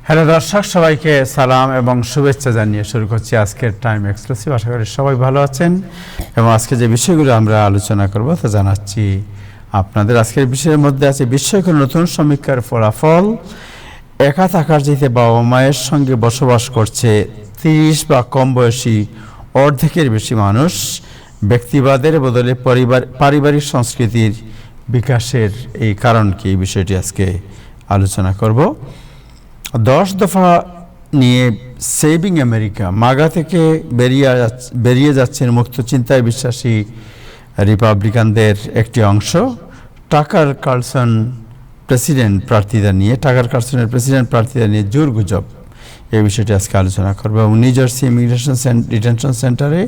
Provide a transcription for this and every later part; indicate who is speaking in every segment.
Speaker 1: Hello দর্শক, সবাইকে সালাম এবং শুভেচ্ছা জানিয়ে শুরু করছি আজকের টাইম এক্সক্লুসিভ। আশা করি সবাই ভালো আছেন এবং আজকে যে বিষয়গুলো আমরা আলোচনা করব তা জানাচ্ছি আপনাদের। আজকের বিষয়ের মধ্যে আছে বিস্ময়কর নতুন সমীক্ষার ফলাফল, একা থাকার চাইতে বাবা মায়ের সঙ্গে বসবাস করছে 30 বা কম বয়সী অর্ধেকের বেশি মানুষ, ব্যক্তিবাদের বদলে পারিবারিক সংস্কৃতির বিকাশের এই কারণ কি, এই বিষয়টি আজকে আলোচনা করব। 10 দফা নিয়ে সেভিং আমেরিকা, মাগা থেকে বেরিয়ে যাচ্ছেন মুক্ত চিন্তায় বিশ্বাসী রিপাবলিকানদের একটি অংশ। টাকার কার্লসনের প্রেসিডেন্ট প্রার্থীতা নিয়ে জোর গুজব, এই বিষয়টি আজকে আলোচনা করবো। এবং নিউ জার্সি ইমিগ্রেশন ডিটেনশন সেন্টারে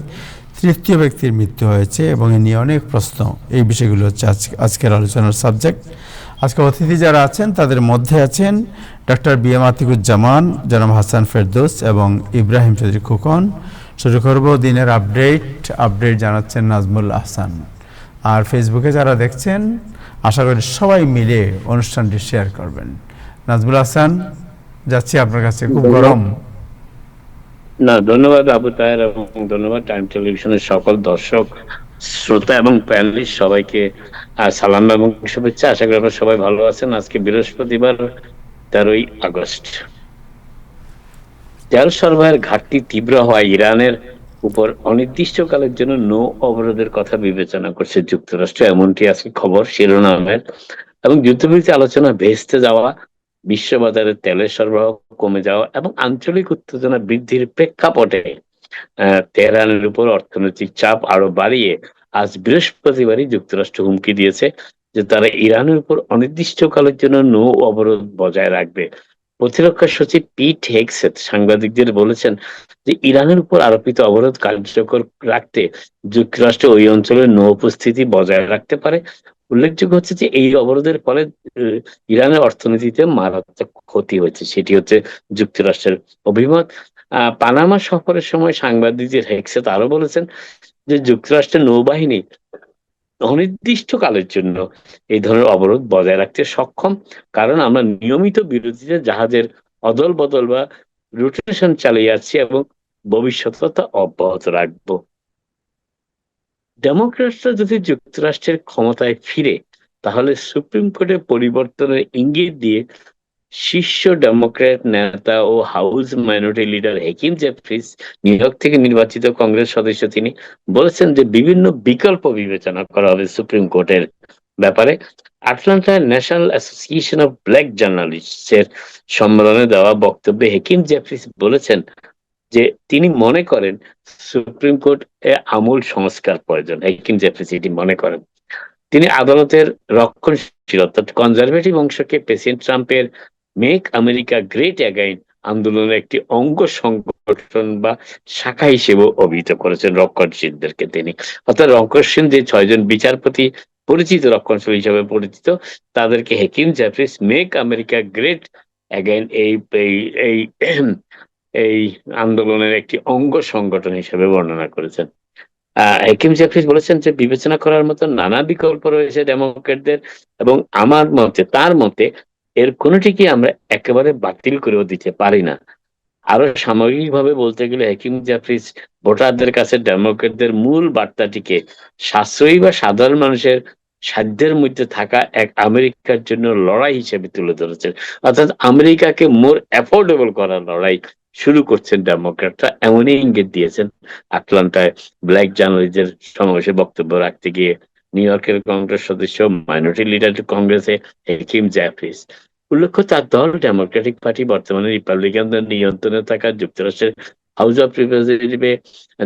Speaker 1: তৃতীয় ব্যক্তির মৃত্যু হয়েছে এবং এ নিয়ে অনেক প্রশ্ন। এই বিষয়গুলো হচ্ছে আজকের আলোচনার সাবজেক্ট। আজকে অতিথি যারা আছেন তাদের মধ্যে আছেন ডক্টর বি.এম. আতিকুজ্জামান, জনাব হাসান ফেরদৌস এবং ইব্রাহিম চৌধুরী খোকন। শুরু করব দিনের আপডেট জানাচ্ছেন নাজমুল আহসান। আর ফেসবুকে যারা দেখছেন আশা করি সবাই মিলে অনুষ্ঠানটি শেয়ার করবেন। নাজমুল আহসান, যাচ্ছি আপনার কাছে। খুব গরম।
Speaker 2: না, ধন্যবাদ আবু তাহের এবং ধন্যবাদ টাইম টেলিভিশনের সকল দর্শক, শ্রোতা এবং প্যানেলিস্ট সবাইকে সালাম এবং শুভেচ্ছা। আশা করি আপনারা সবাই ভালো আছেন। আজকে বৃহস্পতিবার 13ই আগস্ট। তেল সরবরাহের ঘাটতি তীব্র হওয়ায় ইরানের উপর অনির্দিষ্টকালের জন্য নৌ অবরোধের কথা বিবেচনা করছে যুক্তরাষ্ট্র, এমনটি আজকে খবর শিরোনামের। এবং যুদ্ধবিরতি আলোচনা ভেস্তে যাওয়া, বিশ্ববাজারে তেলের সরবরাহ কমে যাওয়া এবং আঞ্চলিক উত্তেজনা বৃদ্ধির প্রেক্ষাপটে তেহরানের উপর অর্থনৈতিক চাপ আরো বাড়িয়ে আজ বৃহস্পতিবারই যুক্তরাষ্ট্র হুমকি দিয়েছে যে তারা ইরানের উপর অনির্দিষ্টকালের জন্য নৌ অবরোধ বজায় রাখবে। প্রতিরক্ষা সচিব পিট হেগসেথ সাংবাদিকদের বলেছেন যে ইরানের উপর আরোপিত অবরোধ কার্যকর রাখতে যুক্তরাষ্ট্র ওই অঞ্চলের নৌ উপস্থিতি বজায় রাখতে পারে। উল্লেখযোগ্য হচ্ছে যে এই অবরোধের ফলে ইরানের অর্থনীতিতে মারাত্মক ক্ষতি হয়েছে, সেটি হচ্ছে যুক্তরাষ্ট্রের অভিমত। পানামা সফরের সময় সাংবাদিকদের হেগসেথ আরো বলেছেন যে যুক্তরাষ্ট্রের নৌবাহিনী অনির্দিষ্টকালের জন্য এই ধরনের অবরোধ বজায় রাখতে সক্ষম, কারণ আমরা নিয়মিত বিরতিতে জাহাজের অদল বদল বা রোটেশন চালিয়ে যাচ্ছি এবং ভবিষ্যতে তা অব্যাহত রাখবো। ডেমোক্র্যাটরা যদি যুক্তরাষ্ট্রের ক্ষমতায় ফিরে তাহলে সুপ্রিম কোর্টে পরিবর্তনের ইঙ্গিত দিয়ে শীর্ষ ডেমোক্র্যাট নেতা ও House minority leader Hakeem Jeffries, New York থেকে নির্বাচিত কংগ্রেস সদস্য, তিনি বলেছেন যে বিভিন্ন বিকল্প বিবেচনা করা হবে সুপ্রিম কোর্টের ব্যাপারে। আটলান্টার National Association of Black Journalists এর সম্মেলনে দেওয়া বক্তব্যে হেকিম জেফ্রিস বলেছেন যে তিনি মনে করেন সুপ্রিম কোর্ট আমূল সংস্কার প্রয়োজন। হেকিম জেফ্রিস এটি মনে করেন। তিনি আদালতের রক্ষণশীল অর্থাৎ কনজারভেটিভ অংশকে প্রেসিডেন্ট ট্রাম্পের মেক আমেরিকা গ্রেট অ্যাগাইন আন্দোলনের একটি অঙ্গ সংগঠন বা শাখা হিসেবে অভিহিত করেছেন রক্ষণশীলদেরকে তিনি। অর্থাৎ রক্ষণশীল যে 6 জন বিচারপতি পরিচিত, রক্ষণশীল হিসেবে পরিচিত, তাদেরকে Hakeem Jeffries make America great again এই এই এই এই আন্দোলনের একটি অঙ্গ সংগঠন হিসেবে বর্ণনা করেছেন। হেকিম জেফ্রিস বলেছেন যে বিবেচনা করার মতো নানা বিকল্প রয়েছে ডেমোক্রেটদের, এবং তার মতে এর কোনোটিকে আমরা একেবারে বাতিল করেও দিতে পারি না। আরো সামগ্রিকভাবে বলতে গেলে হেকিম জেফ্রিস ভোটারদের কাছে ডেমোক্রেটদের মূল বার্তাটিকে সাশ্রয়ী বা সাধারণ মানুষের সাধ্যের মধ্যে থাকা এক আমেরিকার জন্য লড়াই হিসেবে তুলে ধরেছেন। অর্থাৎ আমেরিকাকে মোর অ্যাফোর্ডেবল করার লড়াই শুরু করছেন ডেমোক্রেটরা, এমনই ইঙ্গিত দিয়েছেন আটলান্টায় ব্ল্যাক জার্নালিস্টদের সমাবেশে বক্তব্য রাখতে গিয়ে নিউ ইয়র্কের কংগ্রেস সদস্য মাইনরিটি লিডার কংগ্রেসে হেকিম জেফ্রিস। উল্লেখ্য, তার দল ডেমোক্রেটিক পার্টি বর্তমানে রিপাবলিকানদের নিয়ন্ত্রণে থাকা যুক্তরাষ্ট্রের হাউস অফ রিপ্রেজেন্টেটিভে,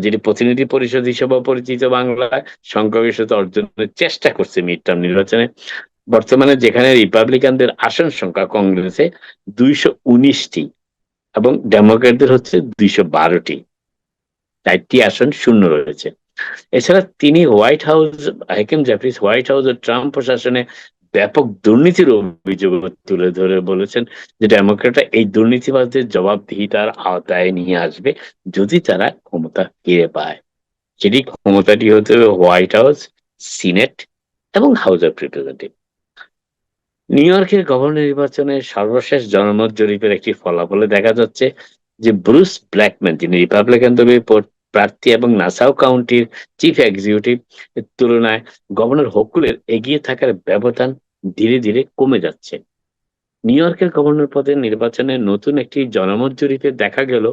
Speaker 2: যেটি প্রতিনিধি পরিষদ হিসেবে পরিচিত, বাংলায় সংখ্যাগরিষ্ঠতা অর্জনের চেষ্টা করছে মিড টার্ম নির্বাচনে। বর্তমানে যেখানে রিপাবলিকানদের আসন সংখ্যা কংগ্রেসে 219টি এবং ডেমোক্রেটদের হচ্ছে 212টি, 4টি আসন শূন্য রয়েছে। এছাড়া তিনি হেকিম জেফ্রিস হোয়াইট হাউস ও ট্রাম্প প্রশাসনে ব্যাপক দুর্নীতির অভিযোগ তুলে ধরে বলেছেন যে ডেমোক্রেটরা এই দুর্নীতিবাজদের জবাবদিহিতার আওতায় নিয়ে আসবে যদি তারা ক্ষমতা ফিরে পায়। সেটি ক্ষমতাটি হতে হবে হোয়াইট হাউস, সিনেট এবং হাউস অফ রিপ্রেজেন্টেটিভ। নিউ ইয়র্কের গভর্নর নির্বাচনের সর্বশেষ জনমত জরিপের একটি ফলাফলে দেখা যাচ্ছে যে ব্রুস ব্ল্যাকম্যান, যিনি রিপাবলিকান দলীয় প্রার্থী এবং নাসাউ কাউন্টির চিফ এক্সিকিউটিভ, এর তুলনায় গভর্নর হোকুলের এগিয়ে থাকার ব্যবধান ধীরে ধীরে কমে যাচ্ছে। নিউ ইয়র্কের গভর্নর পদের নির্বাচনে নতুন একটি জনমত জরিপে দেখা গেল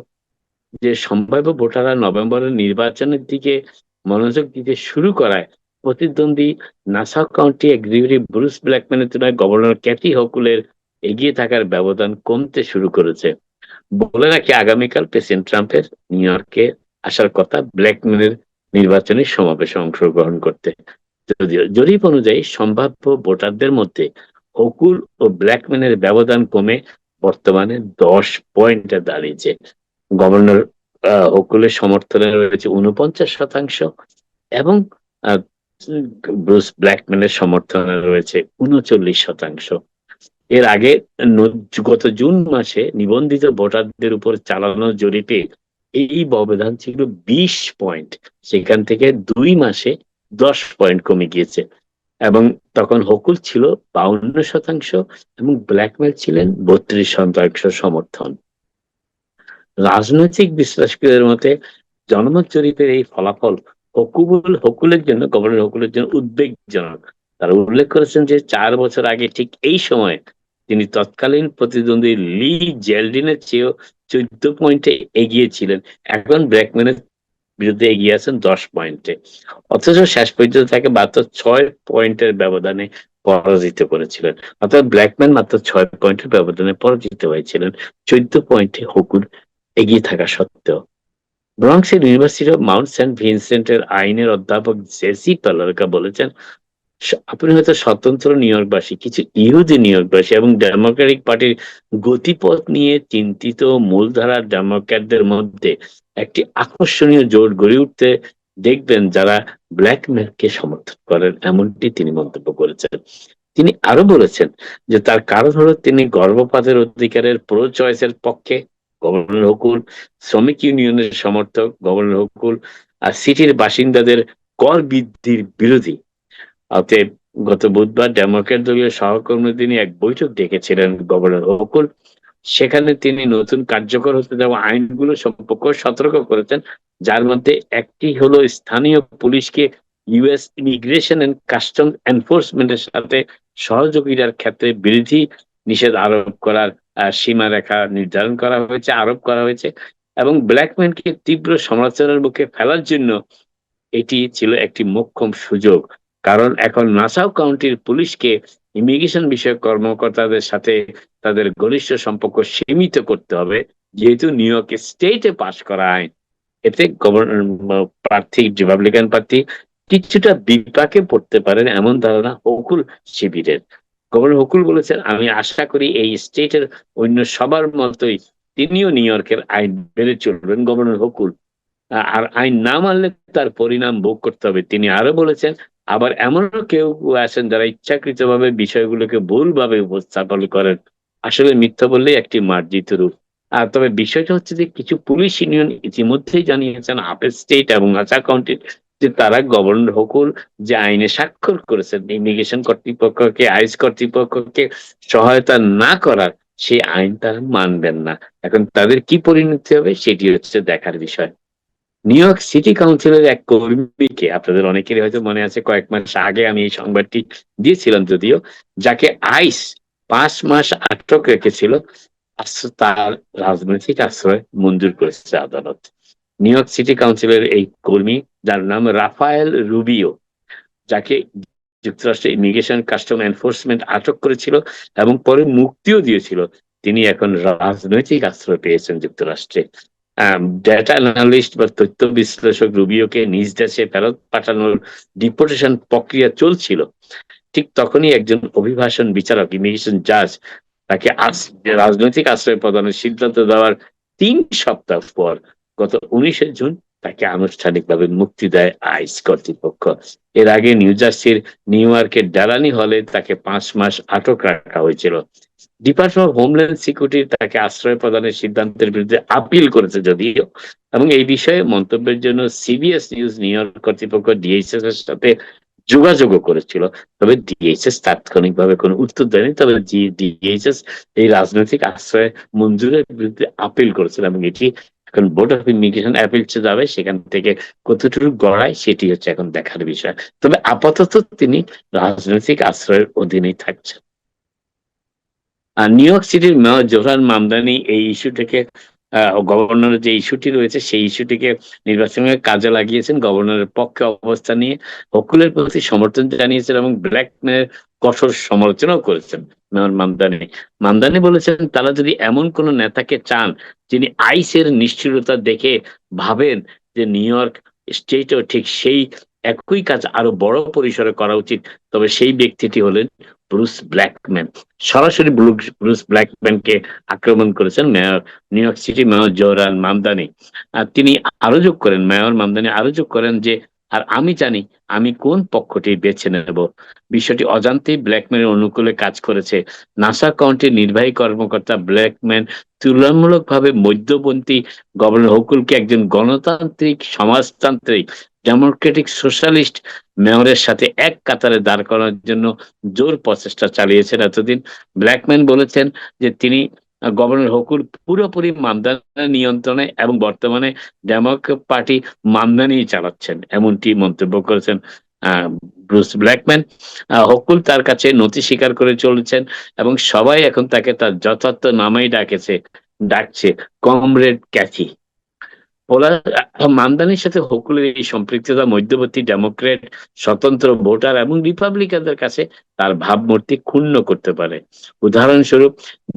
Speaker 2: যে সম্ভাব্য ভোটাররা নভেম্বরের নির্বাচনের দিকে মনোযোগ দিতে শুরু করায় প্রতিদ্বন্দ্বী নাসাউ কাউন্টি এক্সিকিউটিভ ব্রুস ব্ল্যাকম্যানের তুলনায় গভর্নর ক্যাথি হকুলের এগিয়ে থাকার ব্যবধান কমতে শুরু করেছে। বলে রাখি, আগামীকাল প্রেসিডেন্ট ট্রাম্পের নিউ ইয়র্কে আসার কথা ব্ল্যাকম্যানের নির্বাচনী সমাবেশে অংশগ্রহণ করতে। যদিও জরিপ অনুযায়ী সম্ভাব্য ভোটারদের মধ্যে হকুল ও ব্ল্যাকম্যানের ব্যবধান কমে বর্তমানে 10 পয়েন্টে দাঁড়িয়েছে। গভর্নর হকুলের সমর্থনে রয়েছে 49% এবং আহ, ব্রুস ব্ল্যাকম্যানের সমর্থনে রয়েছে 39%। এর আগে গত জুন মাসে নিবন্ধিত ভোটারদের উপর চালানো জরিপে এই ব্যবধান ছিল 20 পয়েন্ট, সেখান থেকে 2 মাসে 10 পয়েন্ট কমে গিয়েছে। এবং তখন হকুল ছিল 52% এবং ব্ল্যাকম্যান ছিলেন 32% সমর্থন। রাজনৈতিক বিশ্লেষকদের মতে জনমত জরিপের এই ফলাফল হকুলের জন্য, গভর্নর হকুলের জন্য উদ্বেগজনক। তারা উল্লেখ করেছেন যে 4 বছর আগে ঠিক এই সময় তিনি তৎকালীন প্রতিদ্বন্দ্বী লি জেলডিনের চেয়েও 14 পয়েন্টে এগিয়ে ছিলেন। এখন ব্ল্যাকম্যানের বিরুদ্ধে এগিয়ে আছেন 10 পয়েন্টে। অথচ শেষ পর্যন্ত তাকে মাত্র 6 পয়েন্টের ব্যবধানে পরাজিত করেছিলেন। অর্থাৎ ব্ল্যাকম্যান মাত্র 6 পয়েন্টের ব্যবধানে পরাজিত হয়েছিলেন 14 পয়েন্টে হকুল এগিয়ে থাকা সত্ত্বেও। ব্রঙ্কসের ইউনিভার্সিটি অফ মাউন্ট সেন্ট ভিনসেন্টের আইনের অধ্যাপক জেসি পালারকা বলেছেন, আপনি হয়তো স্বতন্ত্র নিউ ইয়র্কবাসী, কিছু ইহুদি নিউ ইয়র্কবাসী এবং ডেমোক্রেটিক পার্টির গতিপথ নিয়ে চিন্তিত মূলধারার ডেমোক্র্যাটদের মধ্যে একটি আকর্ষণীয় জোট গড়ে উঠতে দেখবেন যারা ব্ল্যাকম্যানকে সমর্থন করেন, এমনটি তিনি মন্তব্য করেছেন। তিনি আরো বলেছেন যে তার কারণ হলো তিনি গর্ভপাতের অধিকারের প্রো চয়েসের পক্ষে গভর্নর হকুল, শ্রমিক ইউনিয়নের সমর্থক গভর্নর হকুল, আর সিটির বাসিন্দাদের কর বৃদ্ধির বিরোধী। অতএব গত বুধবার ডেমোক্র্যাট দলীয় সহকর্মীদের নিয়ে এক বৈঠক ডেকেছিলেন গভর্নর হকুল। সেখানে তিনি নতুন কার্যকর হতে যাওয়া আইনগুলো সম্পর্কে সতর্ক করেছেন, যার মধ্যে একটি হলো স্থানীয় পুলিশকে ইউএস ইমিগ্রেশন এন্ড কাস্টম এনফোর্সমেন্টের সাথে সহযোগিতার ক্ষেত্রে বিধি নিষেধ আরোপ করার সীমারেখা নির্ধারণ করা হয়েছে, আরোপ করা হয়েছে। এবং ব্ল্যাকম্যানকে তীব্র সমালোচনার মুখে ফেলার জন্য এটি ছিল একটি মোক্ষম সুযোগ। কারণ এখন নাসাউ কাউন্টির পুলিশকে ইমিগ্রেশন বিষয়ক কর্মকর্তাদের সাথে তাদের ঘনিষ্ঠ সম্পর্ক সীমিত করতে হবে, যেহেতু নিউ ইয়র্ক স্টেটে পাশ করা আইন। এতে গভর্নর প্রার্থী, রিপাবলিকান প্রার্থী কিছুটা বিপাকে পড়তে পারেন এমন ধারণা হকুল শিবিরের। গভর্নর হকুল বলেছেন, আমি আশা করি এই স্টেটের অন্য সবার মতোই তিনিও নিউ ইয়র্কের আইন মেনে চলবেন। গভর্নর হকুল আর আইন না মানলে তার পরিণাম ভোগ করতে হবে, তিনি আরো বলেছেন। আবার এমনও কেউ আছেন যারা ইচ্ছাকৃতভাবে বিষয়গুলোকে ভুলভাবে উপস্থাপন করেন, আসলে মিথ্যা বললেই একটি মার্জিত রূপ। আর তবে বিষয়টা হচ্ছে যে কিছু পুলিশ ইউনিয়ন ইতিমধ্যেই জানিয়েছেন আপেল স্টেট এবং নাসা কাউন্টির যে তারা গভর্নর হকুল যে আইনে স্বাক্ষর করেছেন ইমিগ্রেশন কর্তৃপক্ষকে, আইস কর্তৃপক্ষকে সহায়তা না করার, সেই আইন তারা মানবেন না। এখন তাদের কি পরিণতি হবে সেটি হচ্ছে দেখার বিষয়। নিউ ইয়র্ক সিটি কাউন্সিলের এক কর্মীকে, আপনাদের অনেকেরই হয়তো মনে আছে, কয়েক মাস আগে আমি এই সংবাদটি দিয়েছিলাম যদিও, যাকে আইস 5 মাস আটক রেখেছিল, তার রাজনৈতিক আশ্রয় মঞ্জুর করেছে আদালত। নিউ ইয়র্ক সিটি কাউন্সিলের এই কর্মী, যার নাম রাফায়েল রুবিও, যাকে যুক্তরাষ্ট্রের ইমিগ্রেশন কাস্টম এনফোর্সমেন্ট আটক করেছিল এবং পরে মুক্তিও দিয়েছিল, তিনি এখন রাজনৈতিক আশ্রয় পেয়েছেন যুক্তরাষ্ট্রে। ডেটা অ্যানালিস্ট বা তথ্য বিশ্লেষক রুবিওকে নিজ দেশে ফেরত পাঠানোর ডিপোর্টেশন প্রক্রিয়া চলছিল। ঠিক তখনই একজন অভিবাসন বিচারক, ইমিগ্রেশন জাজ, তাকে রাজনৈতিক আশ্রয় প্রদানের সিদ্ধান্ত দেওয়ার 3 সপ্তাহ পর গত 19শে জুন তাকে আনুষ্ঠানিকভাবে মুক্তি দেয় আইস কর্তৃপক্ষ। এর আগে নিউ জার্সির নিউ ইয়র্কের ডেলানি হলে তাকে 5 মাস আটক রাখা হয়েছিল। ডিপার্টমেন্ট অফ হোমল্যান্ড সিকিউরিটি তাকে আশ্রয় প্রদানের সিদ্ধান্তের বিরুদ্ধে আপিল করেছে যদিও, এবং এই বিষয়ে মন্তব্যের জন্য সিবিএস নিউজ নিউ ইয়র্ক কর্তৃপক্ষ ডিএইচএস এর সাথে যোগাযোগও করেছিল, তবে ডিএইচএস তাৎক্ষণিকভাবে কোনো উত্তর দেয়নি। তবে ডিএইচএস এই রাজনৈতিক আশ্রয় মঞ্জুরের বিরুদ্ধে আপিল করেছিল, এবং এটি এখন বোর্ড অফ ইমিগ্রেশন অ্যাপিল যাবে, সেখান থেকে কতটুকু গড়ায় সেটি হচ্ছে এখন দেখার বিষয়। তবে আপাতত তিনি রাজনৈতিক আশ্রয়ের অধীনেই থাকছেন। আর নিউ ইয়র্ক সিটির মেয়র জোহরান মামদানি এই ইস্যুটাকে, গভর্নরের যে ইস্যুটি রয়েছে সেই ইস্যুটিকে নির্বাচনের কাজে লাগিয়েছেন, গভর্নরের পক্ষে অবস্থান নিয়ে হকুলের প্রতি সমর্থন জানিয়েছেন এবং ব্ল্যাকম্যানের কঠোর সমালোচনাও করেছেন মেয়র মামদানি। মামদানি বলেছেন তারা যদি এমন কোন নেতাকে চান যিনি আইসের নিষ্ঠুরতা দেখে ভাবেন যে নিউ ইয়র্ক স্টেটও ঠিক সেই একই কাজ আরো বড় পরিসরে করা উচিত, তবে সেই ব্যক্তিটি হলেন ব্রুস ব্ল্যাকম্যান। সরাসরি ব্রুস ব্ল্যাকম্যানকে আক্রমণ করেছেন new York city mayor Zohran Mamdani. তিনি আরো যোগ করেন, মেয়র মামদানি আরো যোগ করেন যে, আর আমি জানি আমি কোন পক্ষটি বেছে নেব। বিষয়টি অজান্তেই ব্ল্যাকম্যানের অনুকূলে কাজ করেছে। নাসা কাউন্টির নির্বাহী কর্মকর্তা ব্ল্যাকম্যান তুলনামূলকভাবে মধ্যপন্থী গভর্নর হকুলকে একজন গণতান্ত্রিক, সমাজতান্ত্রিক, ডেমোক্রেটিক, সোশ্যালিস্ট মেয়রের সাথে এক কাতারে দাঁড় করানোর জন্য জোর প্রচেষ্টা চালিয়েছেন এতদিন। ব্ল্যাকম্যান বলেছেন যে তিনি গভর্নর হকুল পুরোপুরি মামদানি নিয়ন্ত্রণে এবং বর্তমানে ডেমোক্রেট পার্টি মামদানি চালাচ্ছেন, এমনটি মন্তব্য করেছেন ব্রুস ব্ল্যাকম্যান। হকুল তার কাছে নথি স্বীকার করে চলেছেন এবং সবাই এখন তাকে তার যথার্থ নামেই ডাকছে কমরেড ক্যাথি। মামদানির সাথে হকুলের এই সম্পৃক্ততা মধ্যবর্তী ডেমোক্রেট, স্বতন্ত্র ভোটার এবং রিপাবলিকানদের কাছে তার ভাবমূর্তি ক্ষুণ্ণ করতে পারে। উদাহরণস্বরূপ,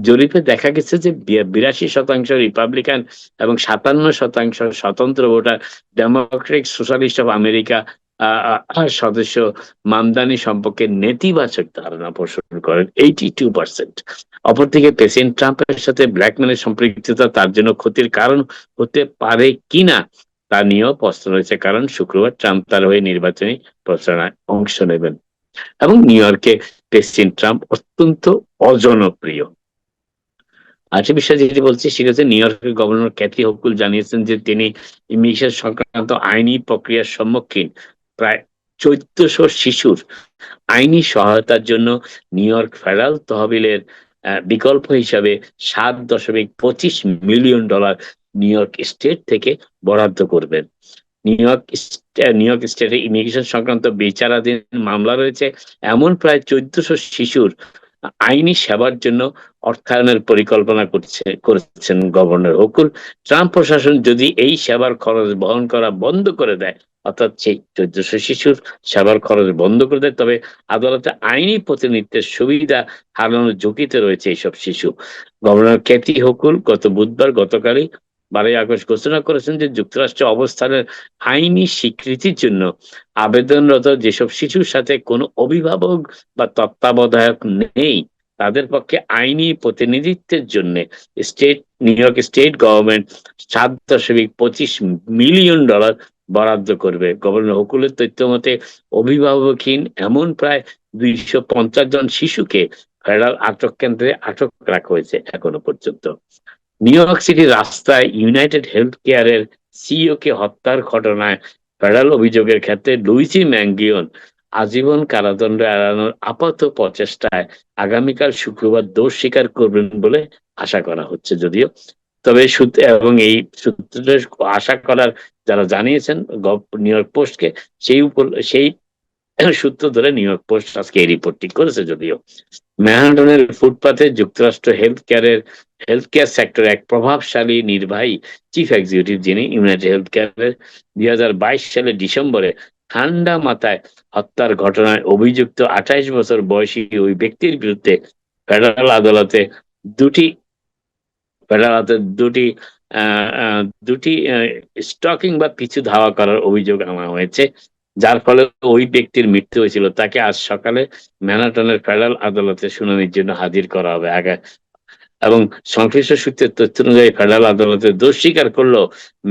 Speaker 2: জরিপে দেখা গেছে যে 82% রিপাবলিকান এবং 57% স্বতন্ত্র voter Democratic socialist of America সদস্য মামদানি সম্পর্কে নেতিবাচক ধারণা পোষণ করেন 82%। অপরদিকে প্রেসিডেন্ট ট্রাম্পের সাথে ব্ল্যাকম্যানের সম্পৃক্ততা তার জন্য ক্ষতির কারণ হতে পারে কিনা তা নিয়েও প্রশ্ন রয়েছে, কারণ শুক্রবার ট্রাম্প তার হয়ে নির্বাচনী প্রচারণায় অংশ নেবেন এবং নিউ ইয়র্কে প্রেসিডেন্ট ট্রাম্প অত্যন্ত অজনপ্রিয়। আরেকটি বিষয় যেটি বলছি সেটা হচ্ছে, নিউ ইয়র্কের গভর্নর ক্যাথি হকুল জানিয়েছেন যে তিনি ইমিগ্রেশন সংক্রান্ত আইনি প্রক্রিয়ার সম্মুখীন প্রায় 1400 শিশুর আইনি সহায়তার জন্য নিউ ইয়র্ক ফেডারেল তহবিলের বিকল্প হিসাবে $7.25 মিলিয়ন নিউ ইয়র্ক স্টেট থেকে বরাদ্দ করবেন। নিউ ইয়র্ক স্টেটে ইমিগ্রেশন সংক্রান্ত বিচারাধীন মামলা রয়েছে এমন প্রায় 1400 শিশুর আইনি সেবার জন্য অর্থায়নের পরিকল্পনা করেছেন গভর্নর হকুল। ট্রাম্প প্রশাসন যদি এই সেবার খরচ বহন করা বন্ধ করে দেয়, অর্থাৎ সেই 1400 শিশুর সেবার খরচ বন্ধ করে দেয়, তবে আদালতে আইনি প্রতিনিধিত্বের সুবিধা হারানোর ঝুঁকিতে রয়েছে এইসব শিশু। গভর্নর ক্যাথি হকুল গতকালই 12 আগস্ট ঘোষণা করেছেন যে যুক্তরাষ্ট্রে অবস্থানের আইনি স্বীকৃতির জন্য আবেদনরত যেসব শিশুর সাথে কোনো অভিভাবক বা তত্ত্বাবধায়ক নেই, তাদের পক্ষে আইনি প্রতিনিধিত্বের জন্য new York state government $7.25 million বরাদ্দ করবে। গভর্নর হকুলের তথ্য মতে অভিভাবকহীন এমন প্রায় 250 জন শিশুকে ফেডারেল আটক কেন্দ্রে আটক রাখা হয়েছে এখনো পর্যন্ত। নিউ ইয়র্ক সিটির রাস্তায় ইউনাইটেড হেলথ কেয়ারের সিইও কে হত্যার ঘটনায় ফেডারেল অভিযোগের ক্ষেত্রে লুইজি ম্যাঙ্গিয়ন আজীবন কারাদণ্ড এড়ানোর আপাত প্রচেষ্টায় আগামীকাল শুক্রবার দোষ স্বীকার করবেন বলে আশা করা হচ্ছে। যদিও তবে এবং এই সূত্রে আশা করার যারা জানিয়েছেন নিউ ইয়র্ক পোস্টকে, সেই সূত্র ধরে নিউ ইয়র্ক পোস্ট আজকে এই রিপোর্টটি করেছে। যদিও ম্যানহাটনের ফুটপাথে যুক্তরাষ্ট্র হেলথ কেয়ার সেক্টর এক প্রভাবশালী নির্বাহী চিফ এক্সিকিউটিভ, যিনি ইউনাইটেড হেলথ কেয়ারের 2022 সালের ডিসেম্বরে ঠান্ডা মাথায় হত্যার ঘটনায় অভিযুক্ত 28 বছর বয়সী ওই ব্যক্তির বিরুদ্ধে ফেডারেল আদালতে দুটি স্টকিং বা পিছু ধাওয়া করার অভিযোগ আনা হয়েছে, যার ফলে ওই ব্যক্তির মৃত্যু হয়েছিল। তাকে আজ সকালে ম্যানহাটনের ফেডারেল আদালতে শুনানির জন্য হাজির করা হবে। এবং সংশ্লিষ্ট সূত্রের তথ্য অনুযায়ী ফেডারেল আদালতে দোষ স্বীকার করলো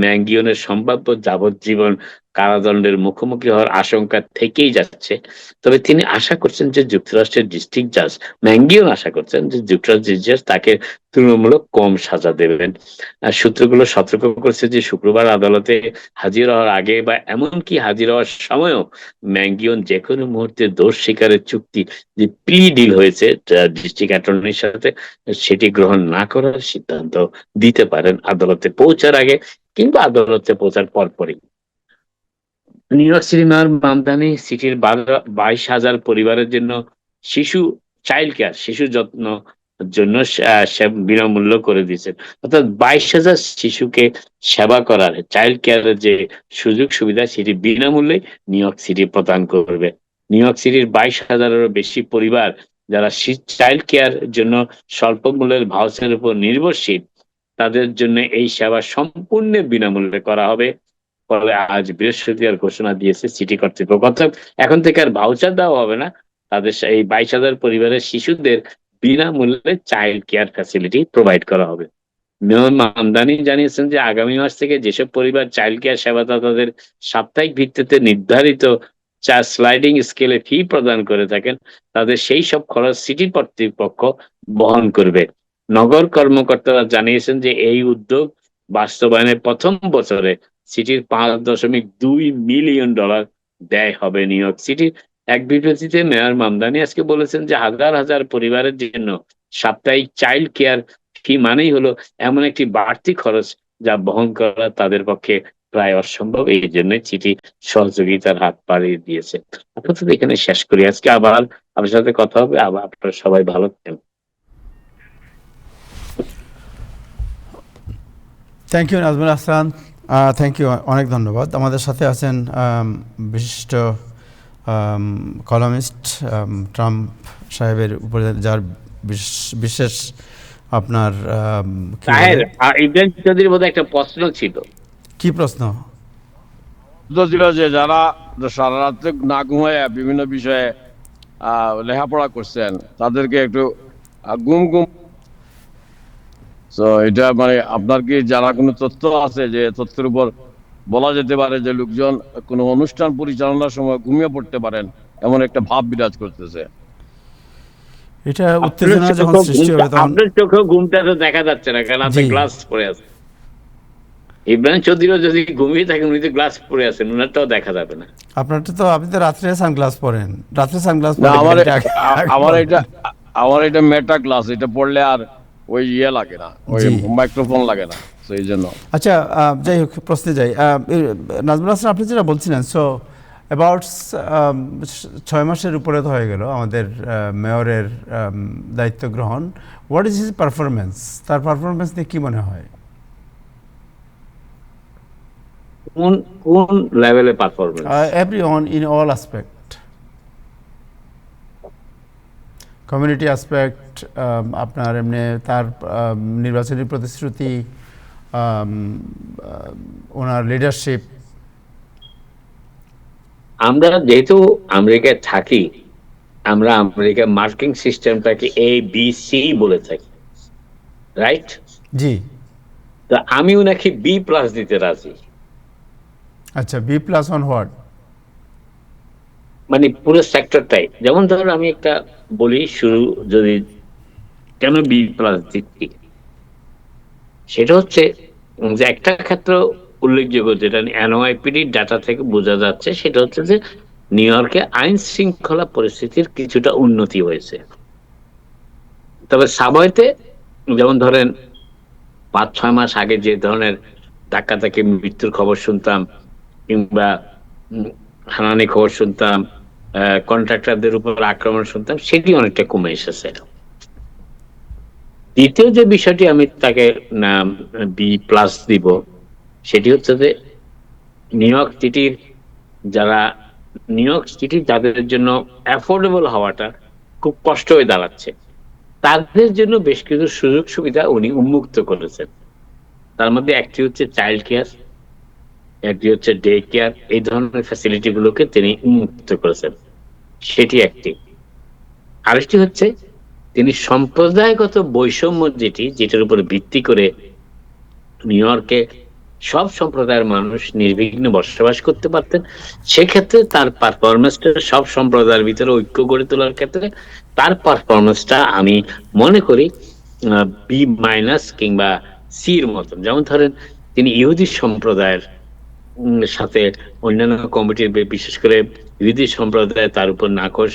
Speaker 2: ম্যাঙ্গিয়নের সম্ভাব্য যাবজ্জীবন কারাদণ্ডের মুখোমুখি হওয়ার আশঙ্কা থেকেই যাচ্ছে। তবে তিনি আশা করছেন যে যুক্তরাষ্ট্রের ডিস্ট্রিক্ট জাজ ম্যাঙ্গিয়ন আশা করছেন যে যুক্তরাষ্ট্রের জাজ তাকে তুলনামূলক কম সাজা দেবেন। সূত্রগুলো সতর্ক করছে যে শুক্রবার আদালতে হাজির হওয়ার আগে বা এমনকি হাজির হওয়ার সময়ও ম্যাঙ্গিয়ন যেকোনো মুহূর্তে দোষ স্বীকারের চুক্তি যে প্লি ডিল হয়েছে ডিস্ট্রিক্ট অ্যাটর্নির সাথে, সেটি গ্রহণ না করার সিদ্ধান্ত দিতে পারেন আদালতে পৌঁছার আগে কিংবা আদালতে পৌঁছার পরপরই। New York city mayor Mamdani সিটির 22,000 পরিবারের জন্য শিশু চাইল্ড কেয়ার, শিশু যত্ন জন্য সে বিনামূল্য করে দিয়েছেন। অর্থাৎ 22,000 শিশুকে সেবা করার চাইল্ড কেয়ারের যে সুযোগ সুবিধা সেটি বিনামূল্যে নিউ ইয়র্ক সিটি প্রদান করবে। নিউ ইয়র্ক সিটির 22,000-এরও বেশি পরিবার যারা চাইল্ড কেয়ার জন্য স্বল্প মূল্যের ভাউচারের উপর নির্ভরশীল, তাদের জন্য এই সেবা সম্পূর্ণ বিনামূল্যে করা হবে বলে আজ বৃহস্পতিবার ঘোষণা দিয়েছে সিটি কর্তৃপক্ষ। অর্থাৎ এখন থেকে আর ভাউচার দেওয়া হবে না, তাদের এই 22,000 পরিবারের শিশুদের বিনামূল্যে চাইল্ড কেয়ার ফ্যাসিলিটি প্রোভাইড করা হবে। মেয়র মামদানি জানিয়েছেন যে আগামী মাস থেকে যেসব পরিবার চাইল্ড কেয়ার সেবাদাতাদের সাপ্তাহিক ভিত্তিতে নির্ধারিত স্লাইডিং স্কেলে ফি প্রদান করে থাকেন, তাদের সেই সব খরচ সিটি কর্তৃপক্ষ বহন করবে। নগর কর্মকর্তারা জানিয়েছেন যে এই উদ্যোগ বাস্তবায়নের প্রথম বছরে সিটির $5.2 মিলিয়ন ব্যয় হবে নিউ ইয়র্ক সিটির। এক বিবৃতিতে মেয়র মামদানি আজকে বলেছেন যে হাজার হাজার পরিবারের জন্য সাপ্তাহিক চাইল্ড কেয়ার ফি মানেই হলো এমন একটি বাড়তি খরচ যা বহন করা তাদের পক্ষে প্রায় অসম্ভব। এই জন্য চিঠি সহযোগিতার হাত বাড়িয়ে দিয়েছে। আপাতত এখানে শেষ করি, আজকে আবার আপনার সাথে কথা হবে। আবার আপনারা সবাই ভালো থাকেন।
Speaker 1: Thank you Nazmul Hasan, thank you, অনেক ধন্যবাদ। আমাদের সাথে আছেন বিশিষ্ট কলামিস্ট ট্রাম্প সাহেবের উপরে যার বিশেষ আপনার
Speaker 2: ইব্রাহিম চৌধুরীর বোধহয় একটা প্রশ্ন ছিল।
Speaker 1: কি প্রশ্ন?
Speaker 3: ছিল যে যারা সারা রাত্রে না ঘুমায় বিভিন্ন বিষয়ে লেখাপড়া করছেন তাদেরকে একটু গুম গুম, তো এটা মানে আপনার কি জানা কোনো তথ্য আছে যে তথ্যের উপর বলা যেতে পারে যে লোকজন কোনো অনুষ্ঠান পরিচালনার সময় ঘুমিয়ে পড়তে পারেন, এমন একটা ভাব বিরাজ করতেছে?
Speaker 1: এটা উত্তেজনা যখন সৃষ্টি হবে তখন
Speaker 2: আপনার চোখেও ঘুমটা তো দেখা যাচ্ছে না, কারণ আপনি গ্লাস পরে আছেন। ইব্রাহিম চৌধুরীও যদি ঘুমিয়ে থাকেন, উনি তো গ্লাস পরে আছেন, ওনারটাও দেখা যাবে না।
Speaker 1: আপনারটা তো, আপনি তো রাত্রে সানগ্লাস পরেন, রাত্রে সানগ্লাস
Speaker 3: আমার এটা মেটা গ্লাস, এটা পড়লে আর ওই ইয়ে লাগে না, ওই মাইক্রোফোন লাগে না, তো এই জন্য।
Speaker 1: আচ্ছা, যাই হোক, প্রশ্নে যাই। নাজমুল হাসান, আপনি যেটা বলছিলেন, সো অ্যাবাউট 6 মাসের উপরে তো হয়ে গেল আমাদের মেয়রের দায়িত্ব গ্রহণ। What is his performance? তার পারফরমেন্স নিয়ে কি মনে হয়?
Speaker 2: কোন লেভেলে performance?
Speaker 1: Everyone, in all aspect, community aspect, আপনার এমনি তার নির্বাচনী প্রতিশ্রুতি, ওনার লিডারশিপ।
Speaker 2: আমরা যেহেতু আমেরিকায় থাকি, আমরা আমেরিকার মার্কিং সিস্টেমটাকে ABC বলে থাকি, রাইট?
Speaker 1: জি।
Speaker 2: তো আমি ওনাকে B+ দিতে রাজি।
Speaker 1: আচ্ছা, B+ অন হোয়াট?
Speaker 2: মানে পুরো সেক্টরটাই। যেমন ধরো আমি একটা বলি শুরু, যদি কেন B+ দিচ্ছি, সেটা হচ্ছে যে একটা ক্ষেত্র উল্লেখযোগ্য যেটা NYPD ডাটা থেকে বোঝা যাচ্ছে, সেটা হচ্ছে যে নিউ ইয়র্কে আইন শৃঙ্খলা পরিস্থিতির কিছুটা উন্নতি হয়েছে। তবে সাবওয়েতে যেমন ধরেন 5-6 মাস আগে যে ধরনের ধাক্কাধাক্কি মৃত্যুর খবর শুনতাম, কিংবা হানানি খবর শুনতাম, কন্ট্রাক্টরদের উপর আক্রমণ শুনতাম, সেটি অনেকটা কমে এসেছে। দ্বিতীয় যে বিষয়টি আমি তাকে B+ দিব, সেটি হচ্ছে যে নিউ ইয়র্ক সিটির যাদের জন্য অ্যাফোর্ডেবল হওয়াটা খুব কষ্ট হয়ে দাঁড়াচ্ছে, তাদের জন্য বেশ কিছু সুযোগ সুবিধা উনি উন্মুক্ত করেছেন। তার মধ্যে একটি হচ্ছে চাইল্ড কেয়ার, একটি হচ্ছে ডে কেয়ার। এই ধরনের ফ্যাসিলিটি গুলোকে তিনি উন্মুক্ত করেছেন, সেটি একটি। আরেকটি হচ্ছে তিনি সম্প্রদায়গত বৈষম্য যেটার উপর ভিত্তি করে নিউ ইয়র্কে সব সম্প্রদায়ের মানুষ নির্বিঘ্নে বসবাস করতে পারতেন। সেক্ষেত্রে তার পারফরমেন্সটা সব সম্প্রদায়ের ভিতরে ঐক্য গড়ে তোলার ক্ষেত্রে তার পারফরমেন্সটা আমি মনে করি বি মাইনাস কিংবা সির মতন। যেমন ধরেন তিনি ইহুদি সম্প্রদায়ের সাথে অন্যান্য কমিটির, বিশেষ করে ইহুদি সম্প্রদায় তার উপর নাকশ,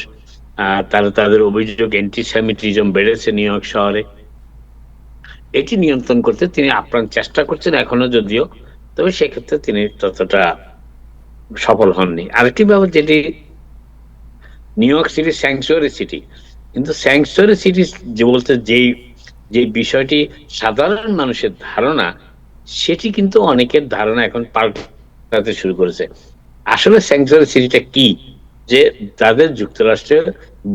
Speaker 2: তাদের অভিযোগ অ্যান্টিসেমিটিজম বেড়েছে নিউ ইয়র্ক শহরে, এটি নিয়ন্ত্রণ করতে তিনি আপ্রাণ চেষ্টা করছেন এখনো যদিও, তবে সেক্ষেত্রে তিনি ততটা সফল হননি। আরেকটি ব্যাপার, যেটি new York city sanctuary city, কিন্তু স্যাংচুয়ারি সিটি যে বলতে যে বিষয়টি সাধারণ মানুষের ধারণা, সেটি কিন্তু অনেকের ধারণা এখন পাল্টাতে শুরু করেছে। আসলে স্যাংচুয়ারি সিটিটা কি, যে তাদের যুক্তরাষ্ট্রের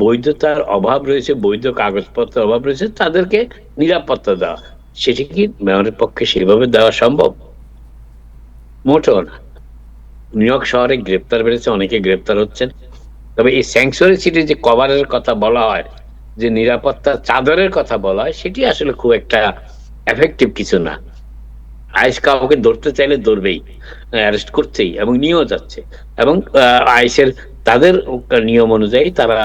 Speaker 2: বৈধতার অভাব রয়েছে, বৈধ কাগজপত্রের অভাব রয়েছে, তাদেরকে নিরাপত্তা দেওয়া, সেটি কি মেয়রের পক্ষে সেভাবে দেওয়া সম্ভব? মোটেও না। নিউ ইয়র্ক শহরে গ্রেপ্তার বেড়েছে, অনেকে গ্রেপ্তার হচ্ছেন, তবে এই স্যাংচুয়ারি সিটির যে কভারের কথা বলা হয়, যে নিরাপত্তা চাদরের কথা বলা হয়, সেটি আসলে খুব একটা এফেক্টিভ কিছু না। আইস কাউকে ধরতে চাইলে ধরবেই, অ্যারেস্ট করছেই এবং নিয়েও যাচ্ছে, এবং আইসের তাদের নিয়ম অনুযায়ী তারা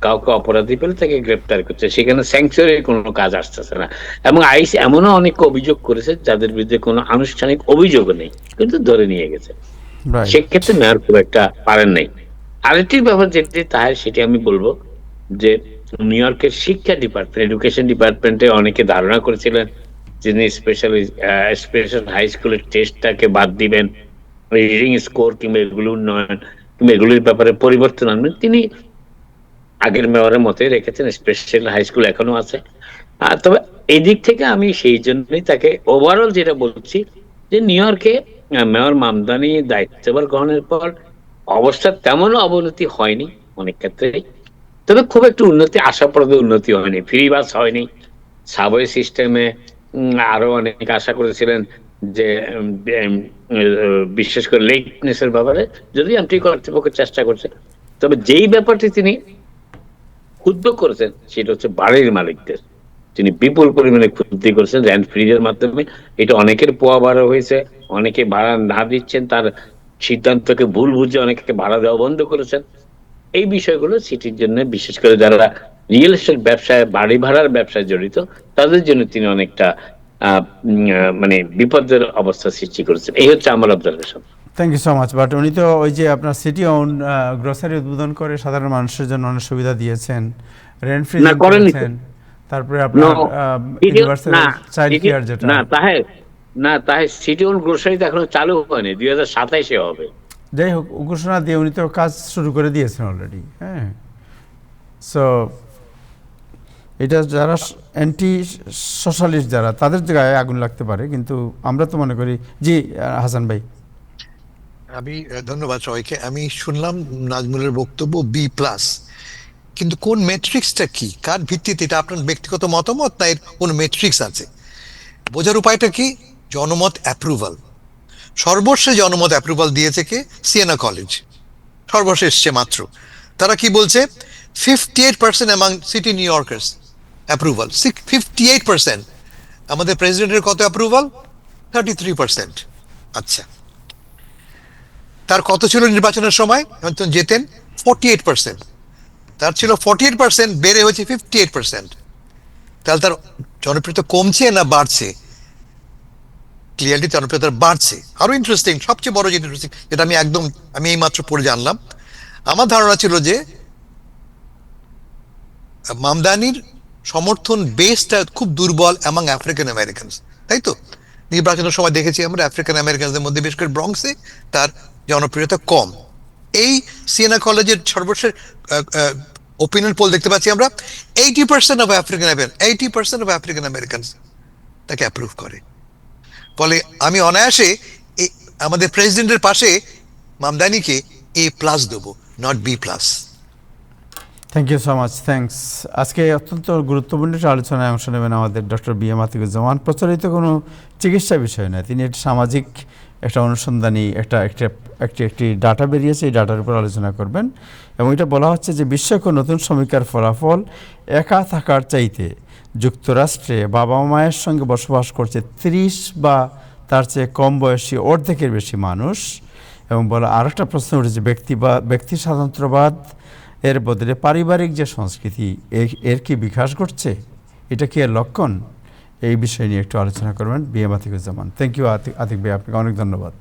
Speaker 2: কাউকে অপরাধী পেলে তাকে গ্রেপ্তার করছে, সেখানে স্যাংচুয়ারির কোনো কাজ আসতেছে না। এবং আইস এমনও অনেক অভিযোগ করেছে যাদের বিরুদ্ধে কোনো আনুষ্ঠানিক অভিযোগও নেই, কিন্তু ধরে নিয়ে গেছে।
Speaker 1: রাইট।
Speaker 2: সেক্ষেত্রে মেয়র খুব একটা পারেন নাই। আরেকটি ব্যাপার যেটি তাই, সেটি আমি বলবো যে নিউ ইয়র্কের শিক্ষা ডিপার্টমেন্ট, এডুকেশন ডিপার্টমেন্টে অনেকে ধারণা করেছিলেন যিনি স্পেশাল হাই স্কুলের টেস্টটাকে বাদ দিবেন, রিডিং স্কোর কিংবা এগুলো উন্নয়ন কিংবা এগুলির ব্যাপারে পরিবর্তন আনবেন। তিনি আগের মেয়রের মতোই রেখেছেন, স্পেশাল হাই স্কুল এখনো আছে। তবে এই দিক থেকে আমি সেই জন্যই তাকে ওভারঅল যেটা বলছি, যে নিউ ইয়র্কে মেয়র মামদানি দায়িত্বভার গ্রহণের পর অবস্থার তেমন অবনতি হয়নি অনেক ক্ষেত্রেই, তবে খুব একটু উন্নতি, আশাপ্রদ উন্নতি হয়নি। ফ্রি বাস হয়নি, সাবওয়ে সিস্টেমে আরো অনেক আশা করেছিলেন যে বিশেষ করে লেটনেসের ব্যাপারে যদি এমটি কর্তৃপক্ষ চেষ্টা করছে, তবে যেই ব্যাপারটি তিনি ক্ষুব্ধ করেছেন সেটা হচ্ছে বাড়ির মালিকদের। তিনি বিপুল পরিমাণে ক্ষতি করেছেন রেন্ট ফ্রিজের মাধ্যমে। এটা অনেকের পোয়া ভাড়া হয়েছে, অনেকে ভাড়া না দিচ্ছেন, তার সিদ্ধান্তকে ভুল বুঝে অনেকে ভাড়া দেওয়া বন্ধ করেছেন। এই বিষয়গুলো সিটির জন্য, বিশেষ করে যারা রিয়েল এস্টেট ব্যবসায়, বাড়ি ভাড়ার ব্যবসায় জড়িত, তাদের জন্য তিনি অনেকটা মানে বিপদের অবস্থা সৃষ্টি করেছেন। এই হচ্ছে আমার observation.
Speaker 1: Thank you so much. But উনি তো ওই যে আপনার সিটি ওন গ্রোসারি উদ্বোধন করে সাধারণ মানুষের জন্য অনেক সুবিধা দিয়েছেন, রেন্ট ফ্রি করেছেন, তারপরে আপনার ইউনিভার্সাল চাইল্ড কেয়ার যেটা
Speaker 2: না তাহে সিটি ওন গ্রোসারি তো এখনো চালু হয়নি, 2027-এ হবে।
Speaker 1: যাই হোক, ঘোষণা দিয়ে উনি তো কাজ শুরু করে দিয়েছেন অলরেডি। হ্যাঁ, সো এটা যারা অ্যান্টি সোশ্যালিস্ট যারা, তাদের গায়ে আগুন লাগতে পারে, কিন্তু আমরা তো মনে করি। জি হাসান ভাই।
Speaker 4: আমি ধন্যবাদ সবাইকে। আমি শুনলাম নাজমুলের বক্তব্য B+, কিন্তু কোন মেট্রিক্সটা কি, কার ভিত্তিতে? এটা আপনার ব্যক্তিগত মতামত, না এর কোন মেট্রিক্স আছে? বোঝার উপায়টা কি? জনমত অ্যাপ্রুভাল। সর্বশেষ জনমত অ্যাপ্রুভাল দিয়েছে কে? সিয়েনা কলেজ, সর্বশেষ সে মাত্র। তারা কি বলছে? 58% অ্যামাং সিটি নিউ ইয়র্কার্স অ্যাপ্রুভাল, 58%। আমাদের প্রেসিডেন্টের কত অ্যাপ্রুভাল? 33%। আচ্ছা, তার কত ছিল নির্বাচনের সময় যখন যেতেন? 48%। তার ছিল 48%, বেড়ে হয়েছে 58%। তাহলে তার জনপ্রিয়তা কমছে না বাড়ছে? ক্লিয়ারলি জনপ্রিয়তা বাড়ছে। আরো ইন্টারেস্টিং, সবচেয়ে বড় যেটা ইন্টারেস্টিং, যেটা আমি এই মাত্র পড়ে জানলাম, আমার ধারণা ছিল যে মামদানির সমর্থন বেসটা খুব দুর্বল অ্যামাং আফ্রিকান আমেরিকানস, তাই তো? নির্বাচনের সময় দেখেছি আমরা আফ্রিকান আমেরিকানদের মধ্যে, বিশেষ করে ব্রঙ্কসে তার জনপ্রিয়তা কম। এই সিয়েনা কলেজের সর্বশেষ ওপিনিয়ন পোল দেখতে পাচ্ছি আমরা, 80% অফ আফ্রিকান আমেরিকানস তাকে অ্যাপ্রুভ করে। ফলে আমি অনায়াসে আমাদের প্রেসিডেন্টের পাশে মামদানিকে A+ দেবো, not B+।
Speaker 1: Thank you so much, thanks. আজকে অত্যন্ত গুরুত্বপূর্ণ একটা আলোচনায় অংশ নেবেন আমাদের ডক্টর B.M. আতিকুজ্জামান। প্রচলিত কোনো চিকিৎসা বিষয় নয়, তিনি একটা সামাজিক একটা অনুসন্ধানী একটি ডাটা বেরিয়েছে, এই ডাটার উপর আলোচনা করবেন। এবং এটা বলা হচ্ছে যে বিশ্বকোষ নতুন সমীক্ষার ফলাফল, একা থাকার চাইতে যুক্তরাষ্ট্রে বাবা মায়ের সঙ্গে বসবাস করছে 30 বা তার চেয়ে কম বয়সী অর্ধেকের বেশি মানুষ। এবং বলে আরেকটা প্রশ্ন উঠেছে, ব্যক্তি স্বাতন্ত্র্যবাদ এর বদলে পারিবারিক যে সংস্কৃতি, এর কি বিকাশ ঘটছে? এটা কি এর লক্ষণ? এই বিষয় নিয়ে একটু আলোচনা করবেন BM Atiquzzaman. Thank you Atik ভাই, আপনাকে অনেক ধন্যবাদ।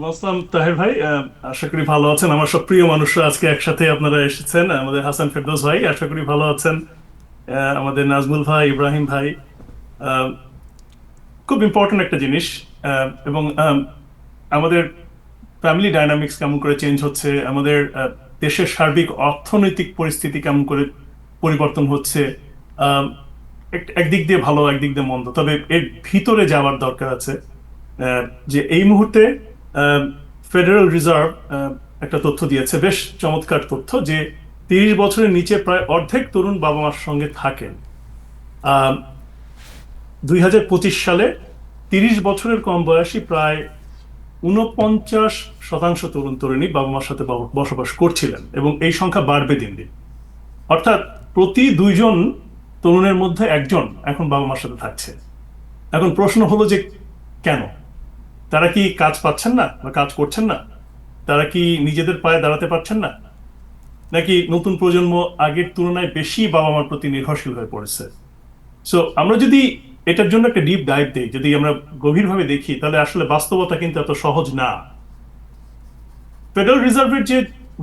Speaker 5: বলছিলাম তাহের ভাই, আশা করি ভালো আছেন। আমার সব প্রিয় মানুষরা আজকে একসাথে আপনারা এসেছেন। আমাদের হাসান ফেরদৌস ভাই, আশা করি ভালো আছেন। আমাদের নাজমুল ভাই, ইব্রাহিম ভাই, খুব ইম্পর্টেন্ট একটা জিনিস। এবং আমাদের ফ্যামিলি ডাইনামিক্স কেমন করে চেঞ্জ হচ্ছে, আমাদের দেশের সার্বিক অর্থনৈতিক পরিস্থিতি কেমন করে পরিবর্তন হচ্ছে, একদিক দিয়ে ভালো, একদিক দিয়ে মন্দ। তবে এর ভিতরে যাওয়ার দরকার আছে। যে এই মুহূর্তে ফেডারেল রিজার্ভ একটা তথ্য দিয়েছে, বেশ চমৎকার তথ্য, যে 30 বছরের নিচে প্রায় অর্ধেক তরুণ বাবা মার সঙ্গে থাকেন। 2025 সালে 30 বছরের কম বয়সী প্রায় 49% তরুণ তরুণী বাবা মার সাথে বসবাস করছিলেন, এবং এই সংখ্যা বাড়বে দিন দিন। অর্থাৎ প্রতি 2 জন তরুণের মধ্যে 1 জন এখন বাবা মার সাথে থাকছে। এখন প্রশ্ন হলো যে কেন? তারা কি কাজ পাচ্ছেন না বা কাজ করছেন না? তারা কি নিজেদের পায়ে দাঁড়াতে পারছেন না? নাকি নতুন প্রজন্ম আগের তুলনায় বেশি বাবা মার প্রতি নির্ভরশীল হয়ে পড়েছে? সো আমরা যদি এটার জন্য একটা ডিপ ডাইভ দিই, যদি আমরা গভীরভাবে দেখি, তাহলে আসলে বাস্তবতা কিন্তু এত সহজ না। ফেডারেল রিজার্ভের যে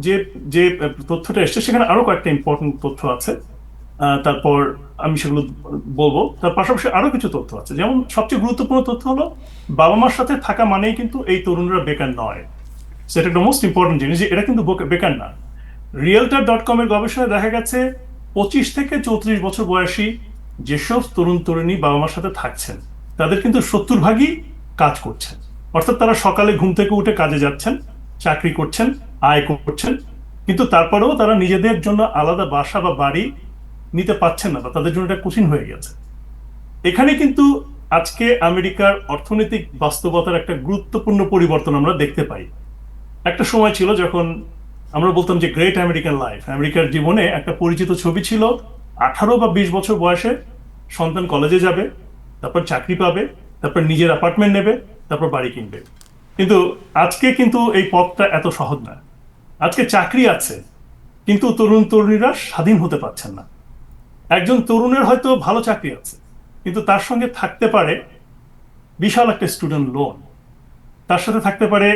Speaker 5: যে যে তথ্যটা এসছে, সেখানে আরো কয়েকটা ইম্পর্টেন্ট তথ্য আছে। তারপর আমি সেগুলো বলবো। তার পাশাপাশি আরো কিছু তথ্য আছে, যেমন সবচেয়ে গুরুত্বপূর্ণ তথ্য হলো বাবা মার সাথে থাকা মানেই কিন্তু এই তরুণরা বেকার নয়। সেটা একটা মোস্ট ইম্পর্টেন্ট জিনিস, যে এটা কিন্তু বেকার না। রিয়েলটার.com এর গবেষণায় দেখা গেছে 25 থেকে 34 বছর বয়সী যেসব তরুণ তরুণী বাবা মার সাথে থাকছেন, তাদের কিন্তু 70% কাজ করছেন। অর্থাৎ তারা সকালে ঘুম থেকে উঠে কাজে যাচ্ছেন, চাকরি করছেন, আয় করছেন, কিন্তু তারপরেও তারা নিজেদের জন্য আলাদা বাসা বা বাড়ি নিতে পারছেন না, বা তাদের জন্য এটা কঠিন হয়ে গেছে। এখানে কিন্তু আজকে আমেরিকার অর্থনৈতিক বাস্তবতার একটা গুরুত্বপূর্ণ পরিবর্তন আমরা দেখতে পাই। একটা সময় ছিল যখন আমরা বলতাম যে গ্রেট আমেরিকান লাইফ, আমেরিকার জীবনে একটা পরিচিত ছবি ছিল 18 বা 20 বছর বয়সে সন্তান কলেজে যাবে, তারপর চাকরি পাবে, তারপর নিজের অ্যাপার্টমেন্ট নেবে, তারপর বাড়ি কিনবে। কিন্তু আজকে কিন্তু এই পথটা এত সহজ না। আজকে চাকরি আছে, কিন্তু তরুণ তরুণীরা স্বাধীন হতে পারছেন না। একজন তরুণের হয়তো ভালো চাকরি আছে, কিন্তু তার সঙ্গে থাকতে পারে বিশাল একটা স্টুডেন্ট লোন, তার সাথে থাকতে পারে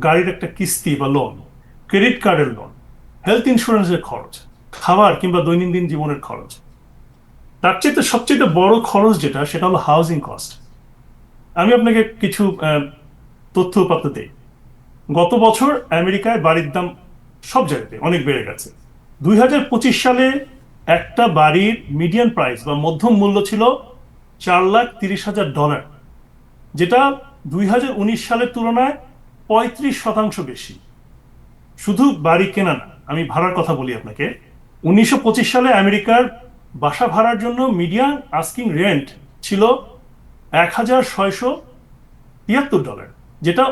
Speaker 5: গাড়ির একটা কিস্তি বা লোন, ক্রেডিট কার্ডের লোন, হেলথ ইন্স্যুরেন্সের খরচ, খাবার কিংবা দৈনন্দিন জীবনের খরচ। তার চেয়ে সবচেয়ে বড় খরচ যেটা, সেটা হলো হাউজিং কস্ট। আমি আপনাকে কিছু তথ্য উপাত্ত দিই। গত বছর আমেরিকায় বাড়ির দাম সব জায়গাতে অনেক বেড়ে গেছে। 2025 সালে একটা বাড়ির মিডিয়ান প্রাইস বা মধ্যম মূল্য ছিল $4,30,000, যেটা 2019 সালের তুলনায় 35% বেশি। শুধু বাড়ি কেনা না, আমি ভাড়ার কথা বলি আপনাকে। 1925 সালে আমেরিকার বাসা ভাড়ার জন্য মিডিয়ান আস্কিং রেন্ট ছিল $1,673, যেটা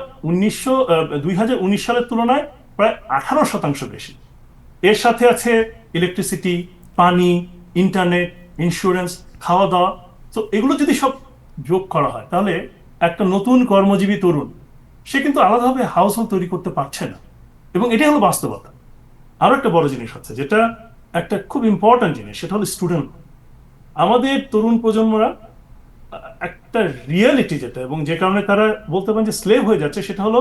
Speaker 5: 2019 সালের তুলনায় প্রায় 18% বেশি। এর সাথে আছে ইলেকট্রিসিটি, পানি, ইন্টারনেট, ইন্স্যুরেন্স, খাওয়া দাওয়া। তো এগুলো যদি সব যোগ করা হয়, তাহলে একটা নতুন কর্মজীবী তরুণ সে কিন্তু আলাদাভাবে হাউস হোল্ড তৈরি করতে পারছে না, এবং এটাই হলো বাস্তবতা। আরো একটা বড় জিনিস হচ্ছে, যেটা একটা খুব ইম্পর্টেন্ট জিনিস, সেটা হলো স্টুডেন্ট। আমাদের তরুণ প্রজন্মরা একটা রিয়েলিটি যেটা, এবং যে কারণে তারা বলতে পারেন যে স্লেভ হয়ে যাচ্ছে, সেটা হলো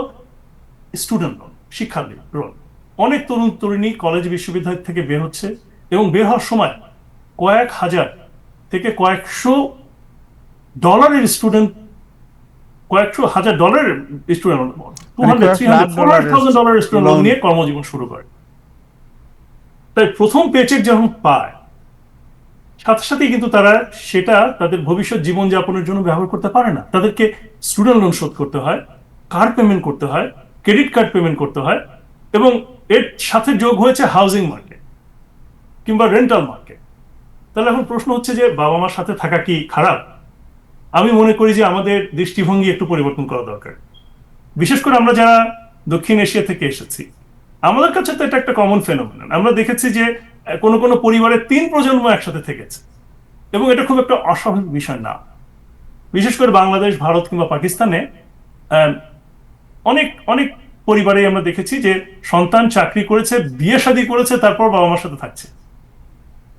Speaker 5: স্টুডেন্ট লোন, শিক্ষার লোন। অনেক তরুণ তরুণী কলেজ বিশ্ববিদ্যালয় থেকে বের হচ্ছে, এবং বের হওয়ার সময় কয়েক হাজার থেকে কয়েকশো ডলারের স্টুডেন্ট, কয়েকশো হাজার ডলারের স্টুডেন্ট, $200,000-300,000 স্টুডেন্ট লোন নিয়ে কর্মজীবন শুরু করে। তাই প্রথম পেচেক যখন পায়, সাথে সাথেই কিন্তু তারা সেটা তাদের ভবিষ্যৎ জীবনযাপনের জন্য ব্যবহার করতে পারে না। তাদেরকে স্টুডেন্ট লোন শোধ করতে হয়, কার পেমেন্ট করতে হয়, ক্রেডিট কার্ড পেমেন্ট করতে হয়, এবং এর সাথে যোগ হয়েছে হাউজিং মার্কেট কিংবা রেন্টাল মার্কেট। তাহলে এখন প্রশ্ন হচ্ছে যে বাবা মার সাথে থাকা কি খারাপ? আমি মনে করি যে আমাদের দৃষ্টিভঙ্গি একটু পরিবর্তন করা দরকার। বিশেষ করে আমরা যারা দক্ষিণ এশিয়া থেকে এসেছি, আমাদের কাছে তো এটা একটা কমন ফেনোমেনন। আমরা দেখেছি যে কোনো কোনো পরিবারের 3 প্রজন্ম একসাথে থেকেছে, এবং এটা খুব একটা অস্বাভাবিক বিষয় না। বিশেষ করে বাংলাদেশ, ভারত কিংবা পাকিস্তানে আহ, অনেক অনেক পরিবারে আমরা দেখেছি যে সন্তান চাকরি করেছে, বিয়ে শাদী করেছে, তারপর বাবা মার সাথে থাকছে।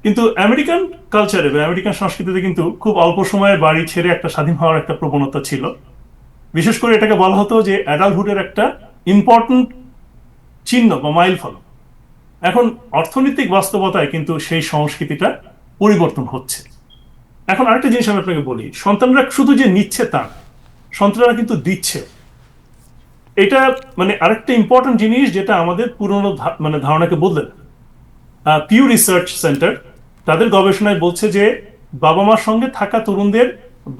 Speaker 5: কিন্তু আমেরিকান কালচারে বা আমেরিকান সংস্কৃতিতে কিন্তু খুব অল্প সময়ে বাড়ি ছেড়ে একটা স্বাধীন হওয়ার একটা প্রবণতা ছিল। বিশেষ করে এটাকে বলা হতো যে অ্যাডাল্টহুডের একটা ইম্পর্টেন্ট চিহ্ন বা মাইল ফলক। এখন অর্থনৈতিক বাস্তবতায় কিন্তু সেই সংস্কৃতিটা পরিবর্তন হচ্ছে। এখন আরেকটা জিনিস আমি আপনাকে বলি, সন্তানরা শুধু যে নিচ্ছে তা না, সন্তানরা কিন্তু দিচ্ছে। এটা মানে আরেকটা ইম্পর্টেন্ট জিনিস যেটা আমাদের পুরনো মানে ধারণাকে বদলে দেয়। পিউ রিসার্চ সেন্টার তাদের গবেষণায় বলছে যে বাবা মার সঙ্গে থাকা তরুণদের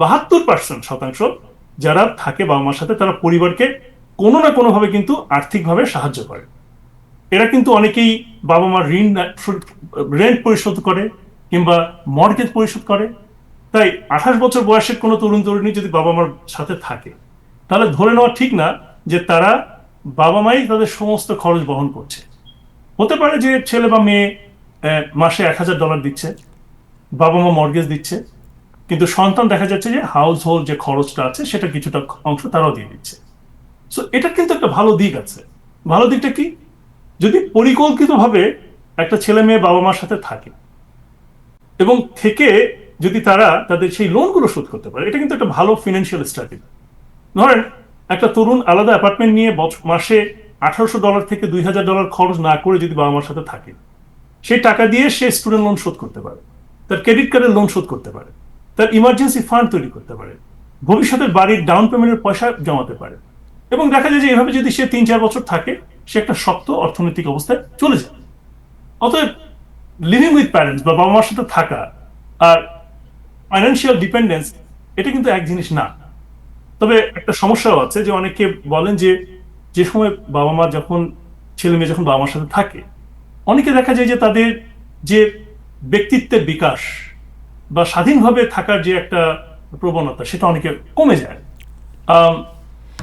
Speaker 5: 72% যারা থাকে বাবা মার সাথে, তারা পরিবারকে কোনো না কোনোভাবে কিন্তু আর্থিকভাবে সাহায্য করে। এরা কিন্তু অনেকেই বাবা মার রেন্ট পরিশোধ করে কিংবা মর্টগেজ পরিশোধ করে। তাই 28 বছর বয়সের কোনো তরুণ তরুণী যদি বাবা মার সাথে থাকে, তাহলে ধরে নেওয়া ঠিক না যে তারা বাবা মাই তাদের সমস্ত খরচ বহন করছে। হতে পারে যে ছেলে বা মেয়ে মাসে $1000 দিচ্ছে, বাবা মা মর্টগেজ দিচ্ছে, কিন্তু সন্তান দেখা যাচ্ছে যে হাউস হোল্ড যে খরচটা আছে সেটা কিছুটা অংশ তারাও দিয়ে দিচ্ছে। সো এটা কিন্তু একটা ভালো দিক আছে। ভালো দিকটা কি? যদি পরিকল্পিতভাবে একটা ছেলে মেয়ে বাবা মার সাথে থাকে এবং থেকে যদি তারা তাদের সেই লোনগুলো শোধ করতে পারে, এটা কিন্তু একটা ভালো ফিনান্সিয়াল স্ট্র্যাটেজি। ধরেন একটা তরুণ আলাদা অ্যাপার্টমেন্ট নিয়ে মাসে $1800 থেকে $2000 খরচ না করে যদি বাবা মার সাথে থাকে, সেই টাকা দিয়ে সে স্টুডেন্ট লোন শোধ করতে পারে, তার ক্রেডিট কার্ডের লোন শোধ করতে পারে, তার ইমার্জেন্সি ফান্ড তৈরি করতে পারে, ভবিষ্যতের বাড়ির ডাউন পেমেন্টের পয়সা জমাতে পারে। এবং দেখা যায় যে এভাবে যদি সে 3-4 বছর থাকে, সে একটা শক্ত অর্থনৈতিক অবস্থায় চলে যায়। অতএব লিভিং উইথ প্যারেন্টস বা বাবা মার সাথে থাকা আর ফাইন্যান্সিয়াল ডিপেন্ডেন্স এটা কিন্তু এক জিনিস না। তবে একটা সমস্যাও আছে যে অনেকে বলেন যে যে সময় বাবা মা যখন ছেলে মেয়ে যখন বাবা মার সাথে থাকে, অনেকে দেখা যায় যে তাদের যে ব্যক্তিত্বের বিকাশ বা স্বাধীনভাবে থাকার যে একটা প্রবণতা সেটা অনেকে কমে যায়।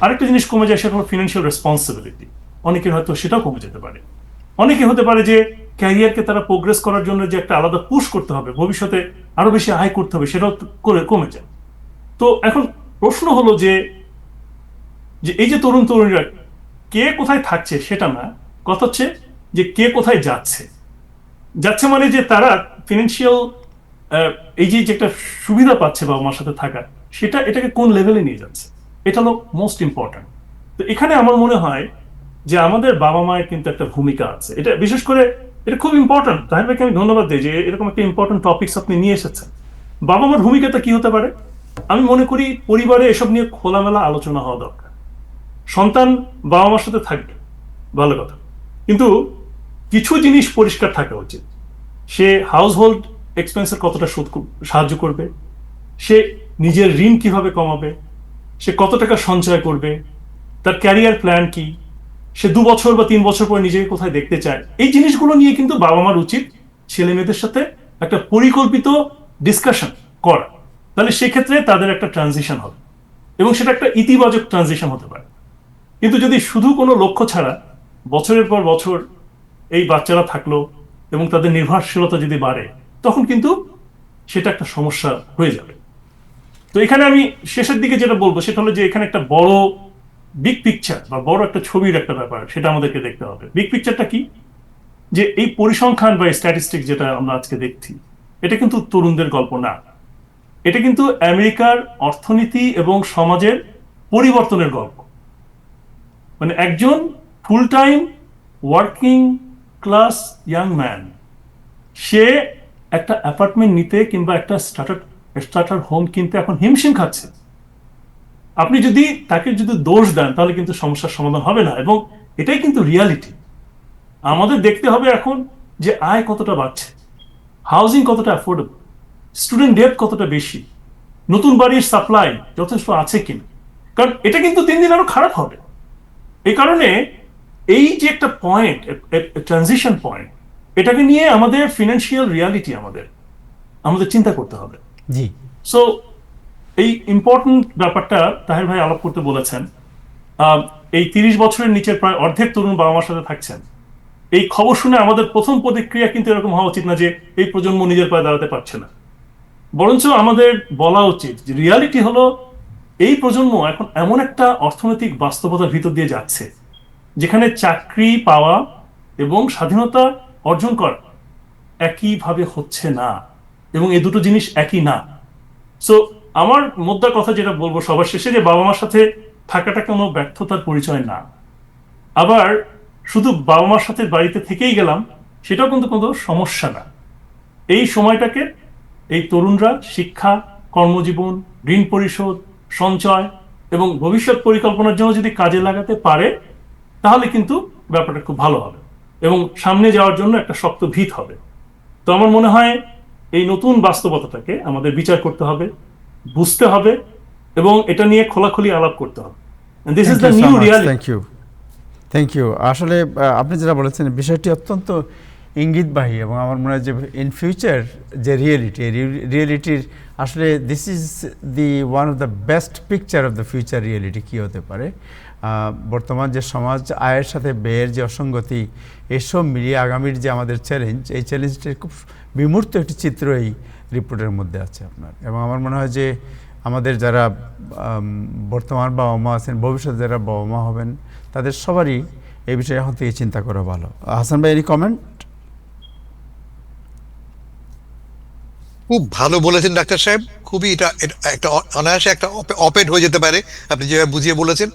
Speaker 5: আরেকটা জিনিস কমে যায়, সেটা হলো ফিনান্সিয়াল রেসপন্সিবিলিটি। অনেকের হয়তো সেটাও কমে যেতে পারে। অনেকে হতে পারে যে ক্যারিয়ারকে তারা প্রোগ্রেস করার জন্য যে একটা আলাদা পুশ করতে হবে, ভবিষ্যতে আরো বেশি আয় করতে হবে, সেটাও কমে যায়। তো এখন প্রশ্ন হলো যে এই যে তরুণ তরুণীরা কে কোথায় থাকছে সেটা না, কথা হচ্ছে যে কে কোথায় যাচ্ছে। যাচ্ছে মানে যে তারা ফিনান্সিয়াল এই যে একটা সুবিধা পাচ্ছে বাবা মার সাথে থাকা, সেটা এটাকে কোন লেভেলে নিয়ে যাচ্ছে, এটা হলো মোস্ট ইম্পর্ট্যান্ট। তো এখানে আমার মনে হয় যে আমাদের বাবা মায়ের কিন্তু একটা ভূমিকা আছে। এটা বিশেষ করে এটা খুব ইম্পর্ট্যান্ট। তাহির ভাইকে আমি ধন্যবাদ দিই যে এরকম একটা ইম্পর্ট্যান্ট টপিকস আপনি নিয়ে এসেছেন। বাবা মার ভূমিকাটা কি হতে পারে? আমি মনে করি পরিবারে এসব নিয়ে খোলামেলা আলোচনা হওয়া দরকার। সন্তান বাবা মার সাথে থাকবে, ভালো কথা, কিন্তু কিছু জিনিস পরিষ্কার থাকা উচিত। সে হাউস হোল্ড এক্সপেন্সের কতটা সাহায্য করবে, সে নিজের ঋণ কিভাবে কমাবে, সে কত টাকা সঞ্চয় করবে, তার ক্যারিয়ার প্ল্যান কি, সে 2 বছর বা 3 বছর পরে নিজেকে কোথায় দেখতে চায়, এই জিনিসগুলো নিয়ে কিন্তু বাবা মার উচিত ছেলে মেয়েদের সাথে একটা পরিকল্পিত ডিসকাশন করা। তাহলে সেক্ষেত্রে তাদের একটা ট্রানজিশন হবে এবং সেটা একটা ইতিবাচক ট্রানজিশন হতে পারে। কিন্তু যদি শুধু কোনো লক্ষ্য ছাড়া বছরের পর বছর এই বাচ্চারা থাকলো এবং তাদের নির্ভরশীলতা যদি বাড়ে, তখন কিন্তু সেটা একটা সমস্যা হয়ে যাবে। তো এখানে আমি শেষের দিকে যেটা বলবো সেটা হলো যে এখানে একটা বড় বিগ পিকচার বা বড় একটা ছবির একটা ব্যাপার, সেটা আমাদেরকে দেখতে হবে। বিগ পিকচারটা কি? যে এই পরিসংখ্যান বা স্ট্যাটিস্টিক্স যেটা আমরা আজকে দেখছি, এটা কিন্তু তরুণদের গল্প না। এটা কিন্তু আমেরিকার অর্থনীতি এবং সমাজের পরিবর্তনের গল্প। মানে একজন full time working class young man, সে একটা অ্যাপার্টমেন্ট নিতে কিংবা একটা স্টার্টার হোম কিনতে এখন হিমশিম খাচ্ছে। আপনি যদি তাকে দোষ দেন তাহলে কিন্তু সমস্যার সমাধান হবে না, এবং এটাই কিন্তু রিয়ালিটি। আমাদের দেখতে হবে এখন যে আয় কতটা বাড়ছে, হাউজিং কতটা অ্যাফোর্ডেবল, স্টুডেন্ট ডেট কতটা বেশি, নতুন বাড়ির সাপ্লাই যথেষ্ট আছে কিনা, কারণ এটা কিন্তু দিন দিন আরো খারাপ হবে। এই কারণে এই যে একটা পয়েন্ট, ট্রানজিশন পয়েন্ট, এটাকে নিয়ে আমাদের ফিনান্সিয়াল রিয়ালিটি আমাদের চিন্তা করতে হবে।
Speaker 1: জি।
Speaker 5: সো এই ইম্পর্টেন্ট ব্যাপারটা তাহির ভাই আলাপ করতে বলেছেন। এই 30 বছরের নিচের প্রায় অর্ধেক তরুণ বাবা মার সাথে থাকছেন। এই খবর শুনে আমাদের প্রথম প্রতিক্রিয়া কিন্তু এরকম হওয়া উচিত না যে এই প্রজন্ম নিজের পায়ে দাঁড়াতে পারছে না। বরঞ্চ আমাদের বলা উচিত যে রিয়ালিটি হলো এই প্রজন্ম এখন এমন একটা অর্থনৈতিক বাস্তবতার ভিতর দিয়ে যাচ্ছে যেখানে চাকরি পাওয়া এবং স্বাধীনতা অর্জন করা একইভাবে হচ্ছে না, এবং এই দুটো জিনিস একই না। সো আমার মোদ্দা কথা যেটা বলবো সবার শেষে, যে বাবা মার সাথে থাকাটা কোনো ব্যর্থতার পরিচয় না। আবার শুধু বাবা মার সাথে বাড়িতে থেকেই গেলাম সেটাও কিন্তু কোনো সমস্যা না। এই সময়টাকে এই তরুণরা শিক্ষা, কর্মজীবন, ঋণ পরিশোধ, সঞ্চয় এবং ভবিষ্যৎ পরিকল্পনার জন্য যদি কাজে লাগাতে পারে তাহলে কিন্তু ব্যাপারটা খুব ভালো হবে এবং সামনে যাওয়ার জন্য একটা শক্ত ভিত হবে। তো আমার মনে হয় এই নতুন বাস্তবতাটাকে আমাদের বিচার করতে হবে, বুঝতে হবে এবং এটা নিয়ে খোলাখুলি আলাপ করতে হবে। This is the new reality.
Speaker 1: Thank you. আসলে আপনি যেটা বলেছেন বিষয়টি অত্যন্ত ইঙ্গিতবাহী, এবং আমার মনে হয় যে ইন ফিউচার যে রিয়েলিটির আসলে this is the one of the best picture of the future reality কী হতে পারে। বর্তমান যে সমাজ, আয়ের সাথে ব্যয়ের যে অসঙ্গতি, এসব মিলিয়ে আগামীর যে আমাদের চ্যালেঞ্জ, এই চ্যালেঞ্জটির খুব বিমূর্ত একটি চিত্র এই রিপোর্টের মধ্যে আছে আপনার। এবং আমার মনে হয় যে আমাদের যারা বর্তমান বাবা মা আছেন, ভবিষ্যতে যারা বাবা মা হবেন, তাদের সবারই এই বিষয়ে এখন থেকে চিন্তা করা ভালো। হাসান ভাই, এনি কমেন্ট?
Speaker 4: খুব ভালো বলেছেন ডাক্তার সাহেব, খুবই এটা একটা অনায়াসে একটা অপেড হয়ে যেতে পারে আপনি যেভাবে বুঝিয়ে বলেছেন।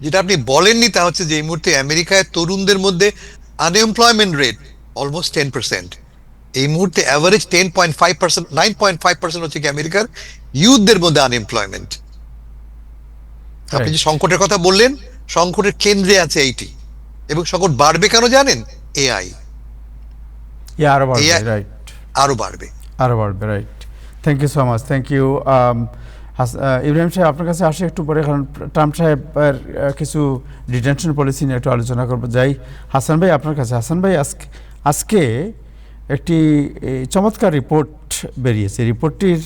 Speaker 4: যেটা আপনি বলেননি তা হচ্ছে যে এই মুহূর্তে আমেরিকায় তরুণদের মধ্যে আনএমপ্লয়মেন্ট রেট অলমোস্ট 10%। এই মুহূর্তে অ্যাভারেজ 10.5%, 9.5% হচ্ছে কি আমেরিকার ইউথদের মধ্যে আনএমপ্লয়মেন্ট। আপনি যে সংকটের কথা বললেন, সংকটের কেন্দ্রে আছে এইটি, এবং সংকট বাড়বে কেন জানেন? এআই
Speaker 1: আরো বাড়বে, রাইট,
Speaker 4: আরো বাড়বে,
Speaker 1: আরো বাড়বে, right. Thank you so much, thank you. Ibrahim সাহেব, আপনার কাছে আসে একটু পরে, কারণ ট্রাম্প সাহেবের কিছু ডিটেনশন পলিসি নিয়ে একটু আলোচনা করবো। যাই হাসান ভাই আপনার কাছে। হাসান ভাই, আজকে একটি চমৎকার রিপোর্ট বেরিয়েছে। রিপোর্টটির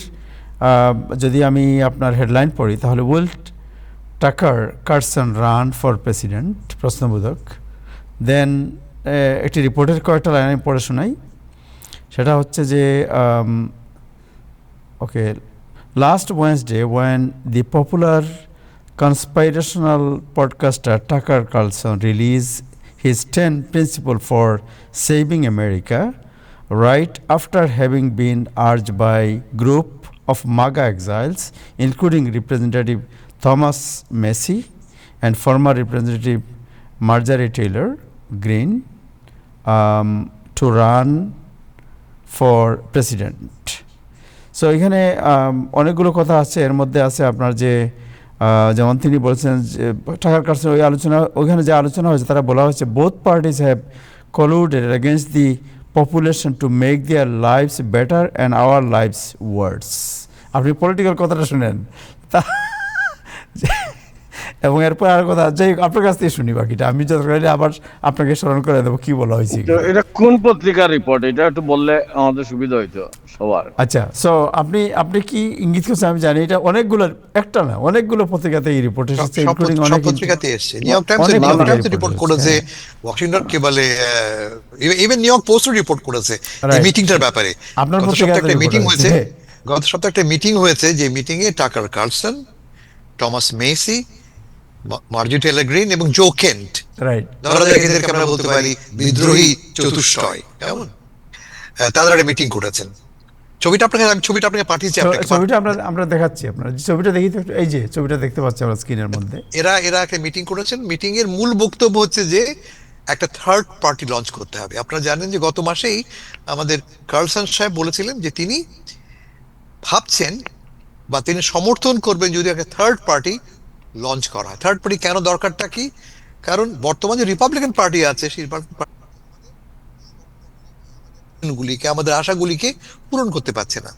Speaker 1: যদি আমি আপনার হেডলাইন পড়ি তাহলে উইল টাকার কার্সন রান ফর প্রেসিডেন্ট, প্রশ্নবোধক। দেন একটি রিপোর্টের কয়েকটা লাইন আমি পড়ে শোনাই। সেটা হচ্ছে যে okay, last Wednesday when the popular conspirational podcaster Tucker Carlson released his 10 principles for saving America, right after having been urged by group of MAGA exiles, including Representative Thomas Massie and former Representative Marjorie Taylor Greene, to run for president. So এখানে অনেকগুলো কথা আছে, এর মধ্যে আছে আপনার যে যেমন তিনি বলছেন যে টাকার কাছে ওই আলোচনা, ওইখানে যে আলোচনা হয়েছে তারা বলা হয়েছে both parties have colluded against the population to make their lives better and our lives worse. আপনি পলিটিক্যাল কথাটা শুনেন তা, এবং এরপর আর কথা যাই আপনার কাছ থেকে শুনি বাকিটা। আমি যত আবার আপনাকে স্মরণ করে দেবো কি বলা হয়েছে।
Speaker 3: এটা কোন পত্রিকার রিপোর্ট, এটা একটু বললে আমাদের সুবিধা হইতো সবার।
Speaker 1: আচ্ছা, সো আপনি কি ইঙ্গিত করছেন আমি জানি, এটা অনেকগুলো, একটা না অনেকগুলো পত্রিকাতে এই রিপোর্ট এসেছে, ইনক্লুডিং অনেক
Speaker 4: পত্রিকাতে এসেছে। নিউ ইয়র্ক টাইমস রিপোর্ট করেছে, ওয়াশিংটন কি বলে, even new York post report করেছে এই মিটিংটার ব্যাপারে।
Speaker 1: আপনার
Speaker 4: গত সপ্তাহে একটা মিটিং হয়েছে, গত সপ্তাহে একটা মিটিং হয়েছে, যে মিটিং এ Tucker Carlson, Thomas Massie, Marjorie Taylor Greene এবং জো কেন্ট,
Speaker 1: রাইট,
Speaker 4: ধরা যাক এদেরকে আমরা বলতে পারি বিদ্রোহী চতুষ্টয়, কেমন, তারা একটা মিটিং করেছেন। ছবিটা আপনাকে পাঠিয়েছি,
Speaker 1: ছবিটা আমরা দেখাচ্ছি, আপনারা ছবিটা দেখি তো, এই যে ছবিটা দেখতে পাচ্ছি আমরা স্ক্রিনের মধ্যে।
Speaker 4: এরা একটা মিটিং করেছেন। মিটিং এর মূল বক্তব্য হচ্ছে যে একটা থার্ড পার্টি লঞ্চ করতে হবে। আপনারা জানেন যে গত মাসেই আমাদের কার্লসন সাহেব বলেছিলেন যে তিনি ভাবছেন বা তিনি সমর্থন করবেন যদি একটা থার্ড পার্টি লঞ্চ করা হয়। থার্ড পার্টি কেন দরকারটা কি? কারণ বর্তমানে যে রিপাবলিকান পার্টি আছে সেই গুলিকে, আমাদের আশাগুলিকে পূরণ করতে পারছে না।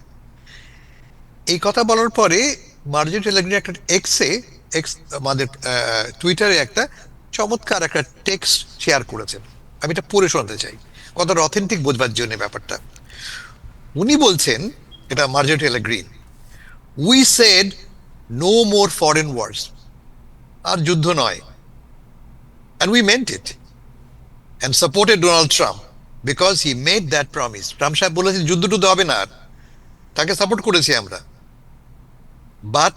Speaker 4: এই কথা বলার পরে মার্জরি টেইলর গ্রিন একটা আমাদের টুইটারে একটা চমৎকার একটা টেক্সট শেয়ার করেছেন। আমি এটা পড়ে শোনাতে চাই, কতটা অথেন্টিক বোঝবার জন্য ব্যাপারটা। উনি বলছেন, এটা Marjorie Taylor Greene, we said no more foreign wars, আর যুদ্ধ নয়, and we meant it and supported Donald Trump because he made that promise. Trump সাহেব বলেছেন যুদ্ধ টুদ্ধ হবে না আর, তাকে সাপোর্ট করেছি আমরা, but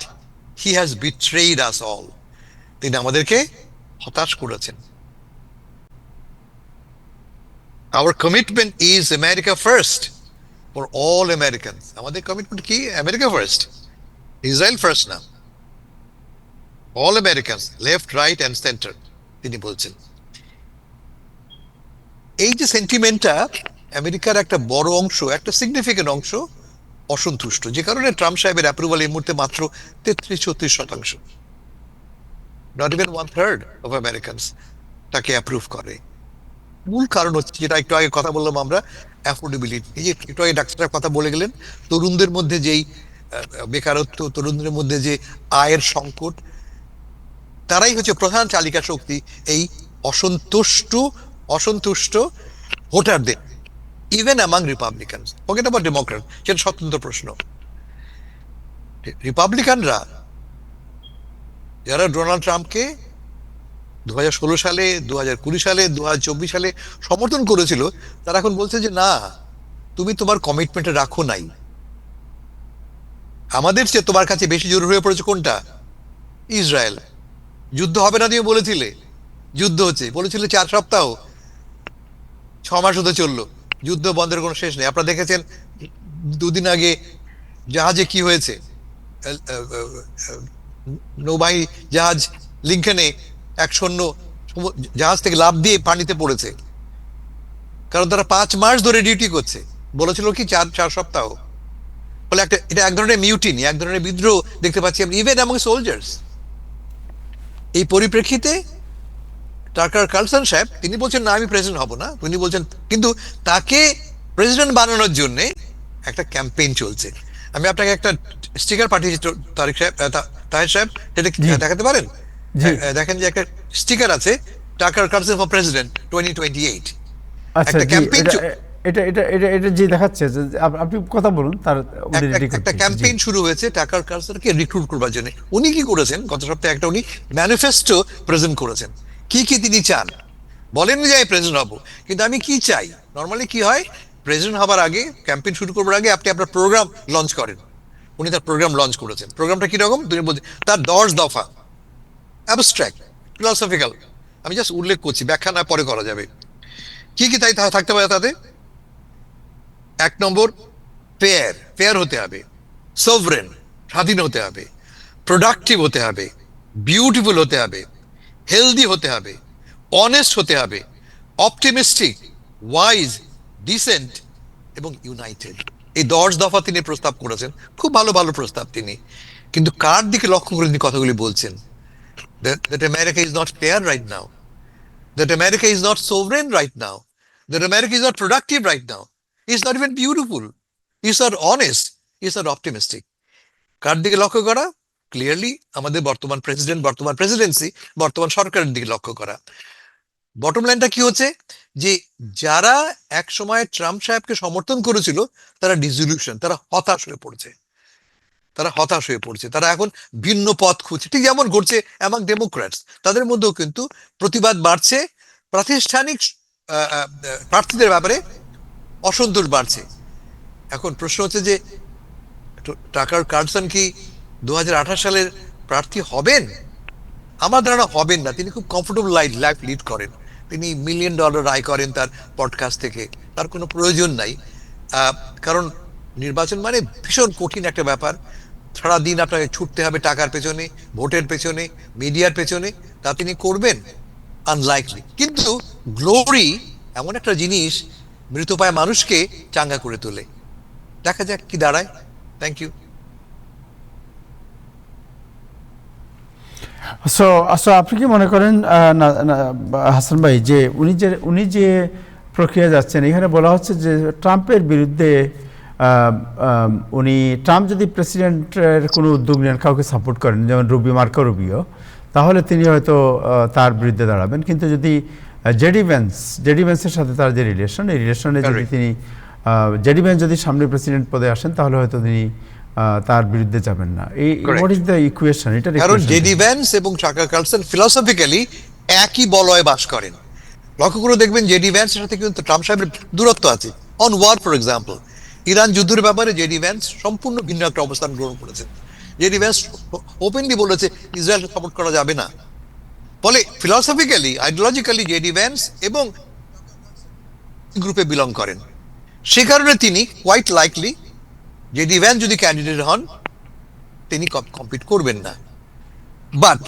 Speaker 4: he has বিট্রেইড us all. তিনি আমাদেরকে হতাশ করেছেন। Hour commitment is America first for all Americans. আমাদের কমিটমেন্ট কি? আমেরিকা ফার্স্ট, ইসরায়েল ফার্স্ট না, all Americans, left, right and centre, তিনি বলছেন। এই যে সেন্টিমেন্টটা, আমেরিকার একটা বড় অংশ, একটা সিগনিফিকেন্ট অংশ অসন্তুষ্ট, যে কারণে ট্রাম্প সাহেবের অ্যাপ্রুভাল এই মুহূর্তে মাত্র 33-34%। নট ইভেন 1/3 অফ আমেরিকানস তাকে অ্যাপ্রুভ করে। মূল কারণ হচ্ছে, যেটা একটু আগে কথা বললাম আমরা, অ্যাফোর্ডেবিলিটি। এই যে একটু আগে ডাক্তার কথা বলে গেলেন, তরুণদের মধ্যে যেই বেকারত্ব, তরুণদের মধ্যে যে আয়ের সংকট, তারাই হচ্ছে প্রধান চালিকা শক্তি এই অসন্তুষ্ট ভোটারদের, even among Republicans, forget about Democrat, সেটা স্বতন্ত্র প্রশ্ন। রিপাবলিকানরা যারা ডোনাল্ড ট্রাম্পকে 2016 সালে, 2020 সালে, 2024 সালে সমর্থন করেছিল, তারা এখন বলছে যে না, তুমি তোমার কমিটমেন্টে রাখো নাই। আমাদের চেয়ে তোমার কাছে বেশি জরুরি হয়ে পড়েছে কোনটা? ইসরায়েল। যুদ্ধ হবে না তুমি বলেছিলে, যুদ্ধ হচ্ছে। বলেছিলে 4 সপ্তাহ, 6 মাস হতে চললো, যুদ্ধ বন্ধের কোনো শেষ নেই। আপনারা দেখেছেন 2 দিন আগে জাহাজে কি হয়েছে, নৌবাহিনী জাহাজ লিঙ্কনে এক সৈন্য জাহাজ থেকে লাফ দিয়ে পানিতে পড়েছে, কারণ তারা 5 মাস ধরে ডিউটি করছে। বলেছিল কি 4 সপ্তাহ। ফলে এটা এক ধরনের মিউটিনি, এক ধরনের বিদ্রোহ দেখতে পাচ্ছি আমরা, ইভেন অ্যামং সোলজার্স। এই পরিপ্রেক্ষিতে টাকার কার্লসন সাহেব তিনি বলছেন না, আমি প্রেসিডেন্ট হব না। তিনি বলছেন, কিন্তু তাকে প্রেসিডেন্ট বানানোর জন্য একটা ক্যাম্পেইন চলছে। আমি আপনাকে একটা স্টিকার পাঠিয়েছি তাহের সাহেব, সেটা দেখাতে পারেন? দেখেন যে একটা স্টিকার আছে, টাকার কার্লসন ফর প্রেসিডেন্ট 2028।
Speaker 1: আচ্ছা,
Speaker 4: একটা ক্যাম্পেইন,
Speaker 1: এটা যে দেখাচ্ছে যে আপনি কথা বলুন, তার
Speaker 4: একটা ক্যাম্পেইন শুরু হয়েছে টাকার কার্লসনকে রিক্রুট করবার জন্য। উনি কি করেছেন? গত সপ্তাহে একটা উনি ম্যানিফেস্টো প্রেজেন্ট করেছেন। কি তিনি চান বলেন যে আমি প্রেসিডেন্ট হব, কিন্তু আমি কি চাই। নর্মালি কি হয়, প্রেসিডেন্ট হবার আগে, ক্যাম্পেইন শুরু করবার আগে আপনি আপনার প্রোগ্রাম লঞ্চ করেন। উনি তার প্রোগ্রাম লঞ্চ করেছেন। প্রোগ্রামটা কিরকম তিনি বলছেন, তার 10 দফা, অ্যাবস্ট্রাক্ট, ফিলোসফিক্যাল। আমি জাস্ট উল্লেখ করছি, ব্যাখ্যা না পরে করা যাবে। কি তাই থাকতে পারে তাদের? 1 নম্বর, ফেয়ার হতে হবে, সভরেন, স্বাধীন হতে হবে, প্রোডাক্টিভ হতে হবে, বিউটিফুল হতে হবে, হেলদি হতে হবে, অনেস্ট হতে হবে, অপটিমিস্টিক, ওয়াইজ, ডিসেন্ট এবং ইউনাইটেড। এই 10 দফা তিনি প্রস্তাব করেছেন। খুব ভালো ভালো প্রস্তাব তিনি, কিন্তু কার দিকে লক্ষ্য করে তিনি কথাগুলি বলছেন? That America is not fair right now, that America is not sovereign right now, that America is not productive right now, it's not even beautiful, it's not honest, it's not optimistic. কার দিকে লক্ষ্য করা? Clearly আমাদের বর্তমান president, বর্তমান Presidency, বর্তমান সরকারের দিকে লক্ষ্য করা। বটম লাইনটা কি হচ্ছে, যে যারা এক সময় ট্রাম্প সাহেবকে সমর্থন করেছিল, তারা ডিসিলিউশন, তারা হতাশ হয়ে পড়ছে। তারা এখন ভিন্ন পথ খুঁজছে, ঠিক যেমন ঘটছে অ্যামাং ডেমোক্র্যাটস। তাদের মধ্যেও কিন্তু প্রতিবাদ বাড়ছে, প্রাতিষ্ঠানিক প্রার্থীদের ব্যাপারে অসন্তোষ বাড়ছে। এখন প্রশ্ন হচ্ছে যে টাকার কার্লসন কি 2028 সালের প্রার্থী হবেন? আমার ধারণা হবেন না। তিনি খুব কমফোর্টেবল লাইফ লিড করেন, তিনি $1 মিলিয়ন আয় করেন তার পডকাস্ট থেকে, তার কোনো প্রয়োজন নাই। কারণ নির্বাচন মানে ভীষণ কঠিন একটা ব্যাপার। সারাদিন আপনাকে ছুটতে হবে টাকার পেছনে, ভোটের পেছনে, মিডিয়ার পেছনে। তা তিনি করবেন? আনলাইকলি। কিন্তু গ্লোরি এমন একটা জিনিস, মৃতপ্রায় মানুষকে চাঙ্গা করে তোলে। দেখা যাক কি দাঁড়ায়। Thank you.
Speaker 1: সো আপনি কি মনে করেন হাসান ভাই, যে উনি যে প্রক্রিয়া যাচ্ছেন, এখানে বলা হচ্ছে যে ট্রাম্পের বিরুদ্ধে ট্রাম্প যদি প্রেসিডেন্টের কোনো উদ্যোগ নেন, কাউকে সাপোর্ট করেন, যেমন মার্কো রুবিও, তাহলে তিনি হয়তো তার বিরুদ্ধে দাঁড়াবেন। কিন্তু যদি জেডি ভ্যান্সের সাথে তার যে রিলেশন, এই রিলেশনে যদি তিনি জেডি ভ্যান্স যদি সামনে প্রেসিডেন্ট পদে আসেন, তাহলে হয়তো তিনি তার বিরুদ্ধে যাবেন না। What is the equation?
Speaker 4: কারণ জেডি ভ্যান্স এবং টাকার কার্লসন ফিলোসফিক্যালি একই বলয়ে বাস করেন। লক্ষ্য করে দেখবেন জেডি ভ্যান্সের সাথে কিন্তু ট্রাম্প সাহেবের দূরত্ব আছে। On war for example, Iran যুদ্ধের ব্যাপারে জেডি ভ্যান্স সম্পূর্ণ ভিন্ন একটা অবস্থান গ্রহণ করেছেন। জেডি ভ্যান্স ওপেনলি বলেছে ইসরায়েলকে সাপোর্ট করা যাবে না। ফলে ফিলসফিক্যালি, আইডিওলজিক্যালি জেডি ভ্যান্স এবং গ্রুপে বিলং করেন। সে কারণে তিনি কোয়াইট লাইকলি জেডি ভ্যান্স যদি ক্যান্ডিডেট হন তিনি কম্পিট করবেন না। বাট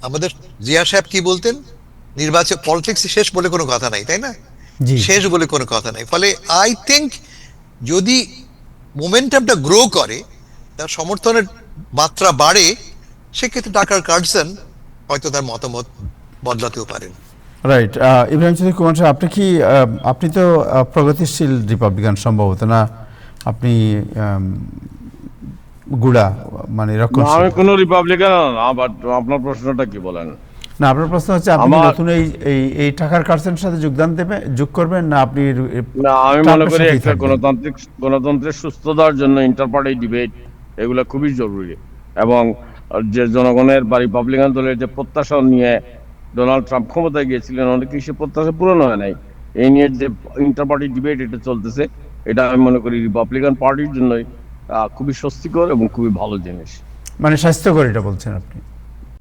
Speaker 4: আমাদের জিয়া সাহেব কি বলতেন, নির্বাচন পলিটিক্স শেষ বলে কোনো কথা নাই, তাই না?
Speaker 1: জি
Speaker 4: শেষ বলে কোনো কথা নাই। ফলে আই থিঙ্ক যদি মোমেন্টামটা গ্রো করে, তার সমর্থনের মাত্রা বাড়ে, সেক্ষেত্রে টাকার কার্ডসন হয়তো তার মতামত বদলাতেও পারেন।
Speaker 1: রাইট। ইব্রাহিম চৌধুরী কুমার সাহেব, আপনি তো প্রগতিশীল রিপাবলিকান সম্ভবত না? আপনি গুড়া মানে
Speaker 3: না,
Speaker 1: রক্ষণশীল?
Speaker 3: আমি কোনো রিপাবলিকান না, বাট আপনার প্রশ্নটা কি বলেন?
Speaker 1: না, আপনার প্রশ্ন হচ্ছে আপনি কি
Speaker 3: আমার-
Speaker 1: নতুন এই টাকার কার্সের সাথে যোগ করবেন, না আপনি
Speaker 3: না, আমি মনে
Speaker 1: ট্রাম্পের
Speaker 3: করি
Speaker 1: সাথেই
Speaker 3: একটা
Speaker 1: থাকবেন?
Speaker 3: গণতন্ত্রের সুস্থতার জন্য ইন্টার পার্টি ডিবেট এগুলো খুবই জরুরি। এবং যে জনগণের বা রিপাবলিকান দলের যে প্রত্যাশা নিয়ে ডোনাল্ড ট্রাম্প ক্ষমতায় গিয়েছিলেন, অনেকেই সে প্রত্যাশা পূরণ হয় নাই। এই নিয়ে যে ইন্টার পার্টি ডিবেট এটা চলতেছে, এটা আমি মনে করি রিপাবলিকান পার্টির জন্যই খুবই স্বস্তিকর এবং খুবই ভালো জিনিস।
Speaker 1: মানে স্বাস্থ্যকর এটা বলছেন আপনি?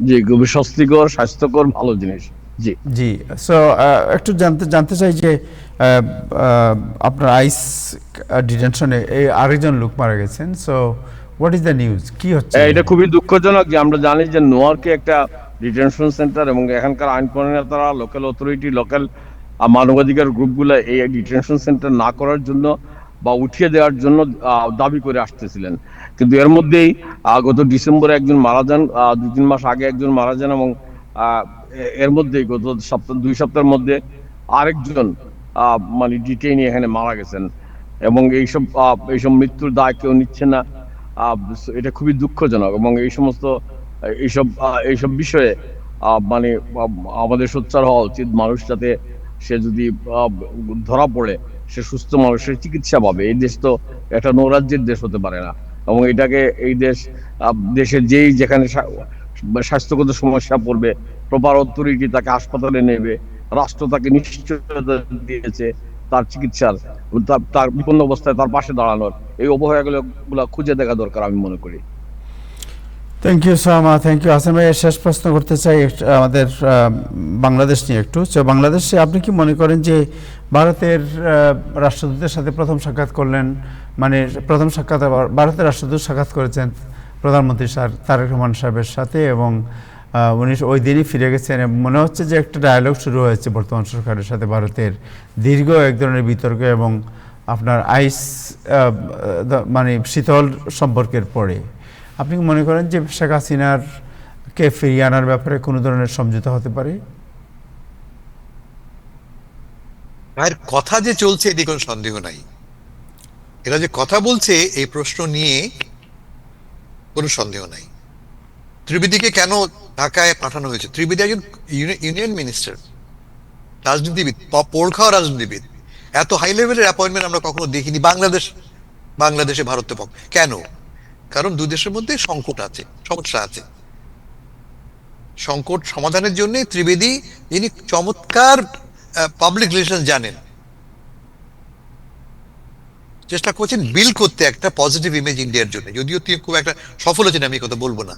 Speaker 3: জি, খুবই স্বস্তিকর, স্বাস্থ্যকর, ভালো জিনিস। জি।
Speaker 1: জি। সো একটু জানতে চাই যে আপনার আইস ডিটেনশনে এই আরেকজন লোক মারা গেছেন। So what is the news, কি হচ্ছে?
Speaker 3: এটা খুবই দুঃখজনক যে আমরা জানি যে নোয়ারকে একটা ডিটেনশন সেন্টার, এবং এখানকার আইন প্রণেতারা, লোকাল অথরিটি, লোকাল মানবাধিকার গ্রুপগুলো এই ডিটেনশন সেন্টার না করার জন্য বা উঠিয়ে দেওয়ার জন্য দাবি করে আসতেছিলেন। কিন্তু এর মধ্যেই গত ডিসেম্বরে একজন মারা যান, 2-3 মাস আগে একজন মারা যান, এবং এর মধ্যেই গত 2 সপ্তাহের মধ্যে আরেকজন মানে ডিটেইনি এখানে মারা গেছেন। এবং এইসব মৃত্যুর দায় কেউ নিচ্ছে না। এটা খুবই দুঃখজনক। এবং এইসব বিষয়ে মানে আমাদের সোচ্চার হওয়া উচিত। মানুষ যাতে সে যদি ধরা পড়ে, সে সুস্থ মানুষের চিকিৎসা পাবে। এই দেশ তো একটা নৈরাজ্যের দেশ হতে পারে না। এবং এই দেশের যেখানে স্বাস্থ্যগত সমস্যা পড়বে, প্রপার অথরিটি তাকে হাসপাতালে নেবে, রাষ্ট্র তাকে নিশ্চয়তা দিয়েছে তার চিকিৎসার, তার বিপন্ন অবস্থায় তার পাশে দাঁড়ানোর। এই অবহেলাগুলো খুঁজে দেখা দরকার আমি মনে করি।
Speaker 1: Thank you so much. Thank you. Hasan ভাই, শেষ প্রশ্ন করতে চাই আমাদের বাংলাদেশ নিয়ে একটু। বাংলাদেশে আপনি কি মনে করেন যে ভারতের রাষ্ট্রদূতের সাথে প্রথম সাক্ষাৎ করলেন, মানে প্রথম সাক্ষাৎ ভারতের রাষ্ট্রদূত সাক্ষাৎ করেছেন প্রধানমন্ত্রী তারেক রহমান সাহেবের সাথে, এবং উনি ওই দিনই ফিরে গেছেন। মনে হচ্ছে যে একটা ডায়ালগ শুরু হয়েছে বর্তমান সরকারের সাথে ভারতের, দীর্ঘ এক ধরনের বিতর্ক এবং আপনার আইস মানে শীতল সম্পর্কের পরে। আপনি কি মনে করেন যে শেখ হাসিনার কে ফিরিয়ে আনার ব্যাপারে কোনো ধরনের সমঝোতা হতে পারে?
Speaker 4: ভাইয়ের কথা যে চলছে এদিকে কোনো সন্দেহ নাই। এরা যে কথা বলছে এই প্রশ্ন নিয়ে কোনো সন্দেহ নাই। ত্রিবেদীকে কেন ঢাকায় পাঠানো হয়েছে? ত্রিবেদী একজন ইউনিয়ন মিনিস্টার, রাজনীতিবিদ, পোড় খাওয়া রাজনীতিবিদ। এত হাই লেভেলের অ্যাপয়েন্টমেন্ট আমরা কখনো দেখিনি বাংলাদেশে ভারতের পক্ষে। কেন? কারণ দুই দেশের মধ্যে সমস্যা আছে। সংকট সমাধানের জন্য ত্রিবেদী, যিনি চমৎকার পাবলিক রিলেশন জানেন, চেষ্টা করছেন বিল করতে একটা পজিটিভ ইমেজ ইন্ডিয়ার জন্য। যদিও তিনি খুব একটা সফল হয়েছেন আমি কথা বলবো না।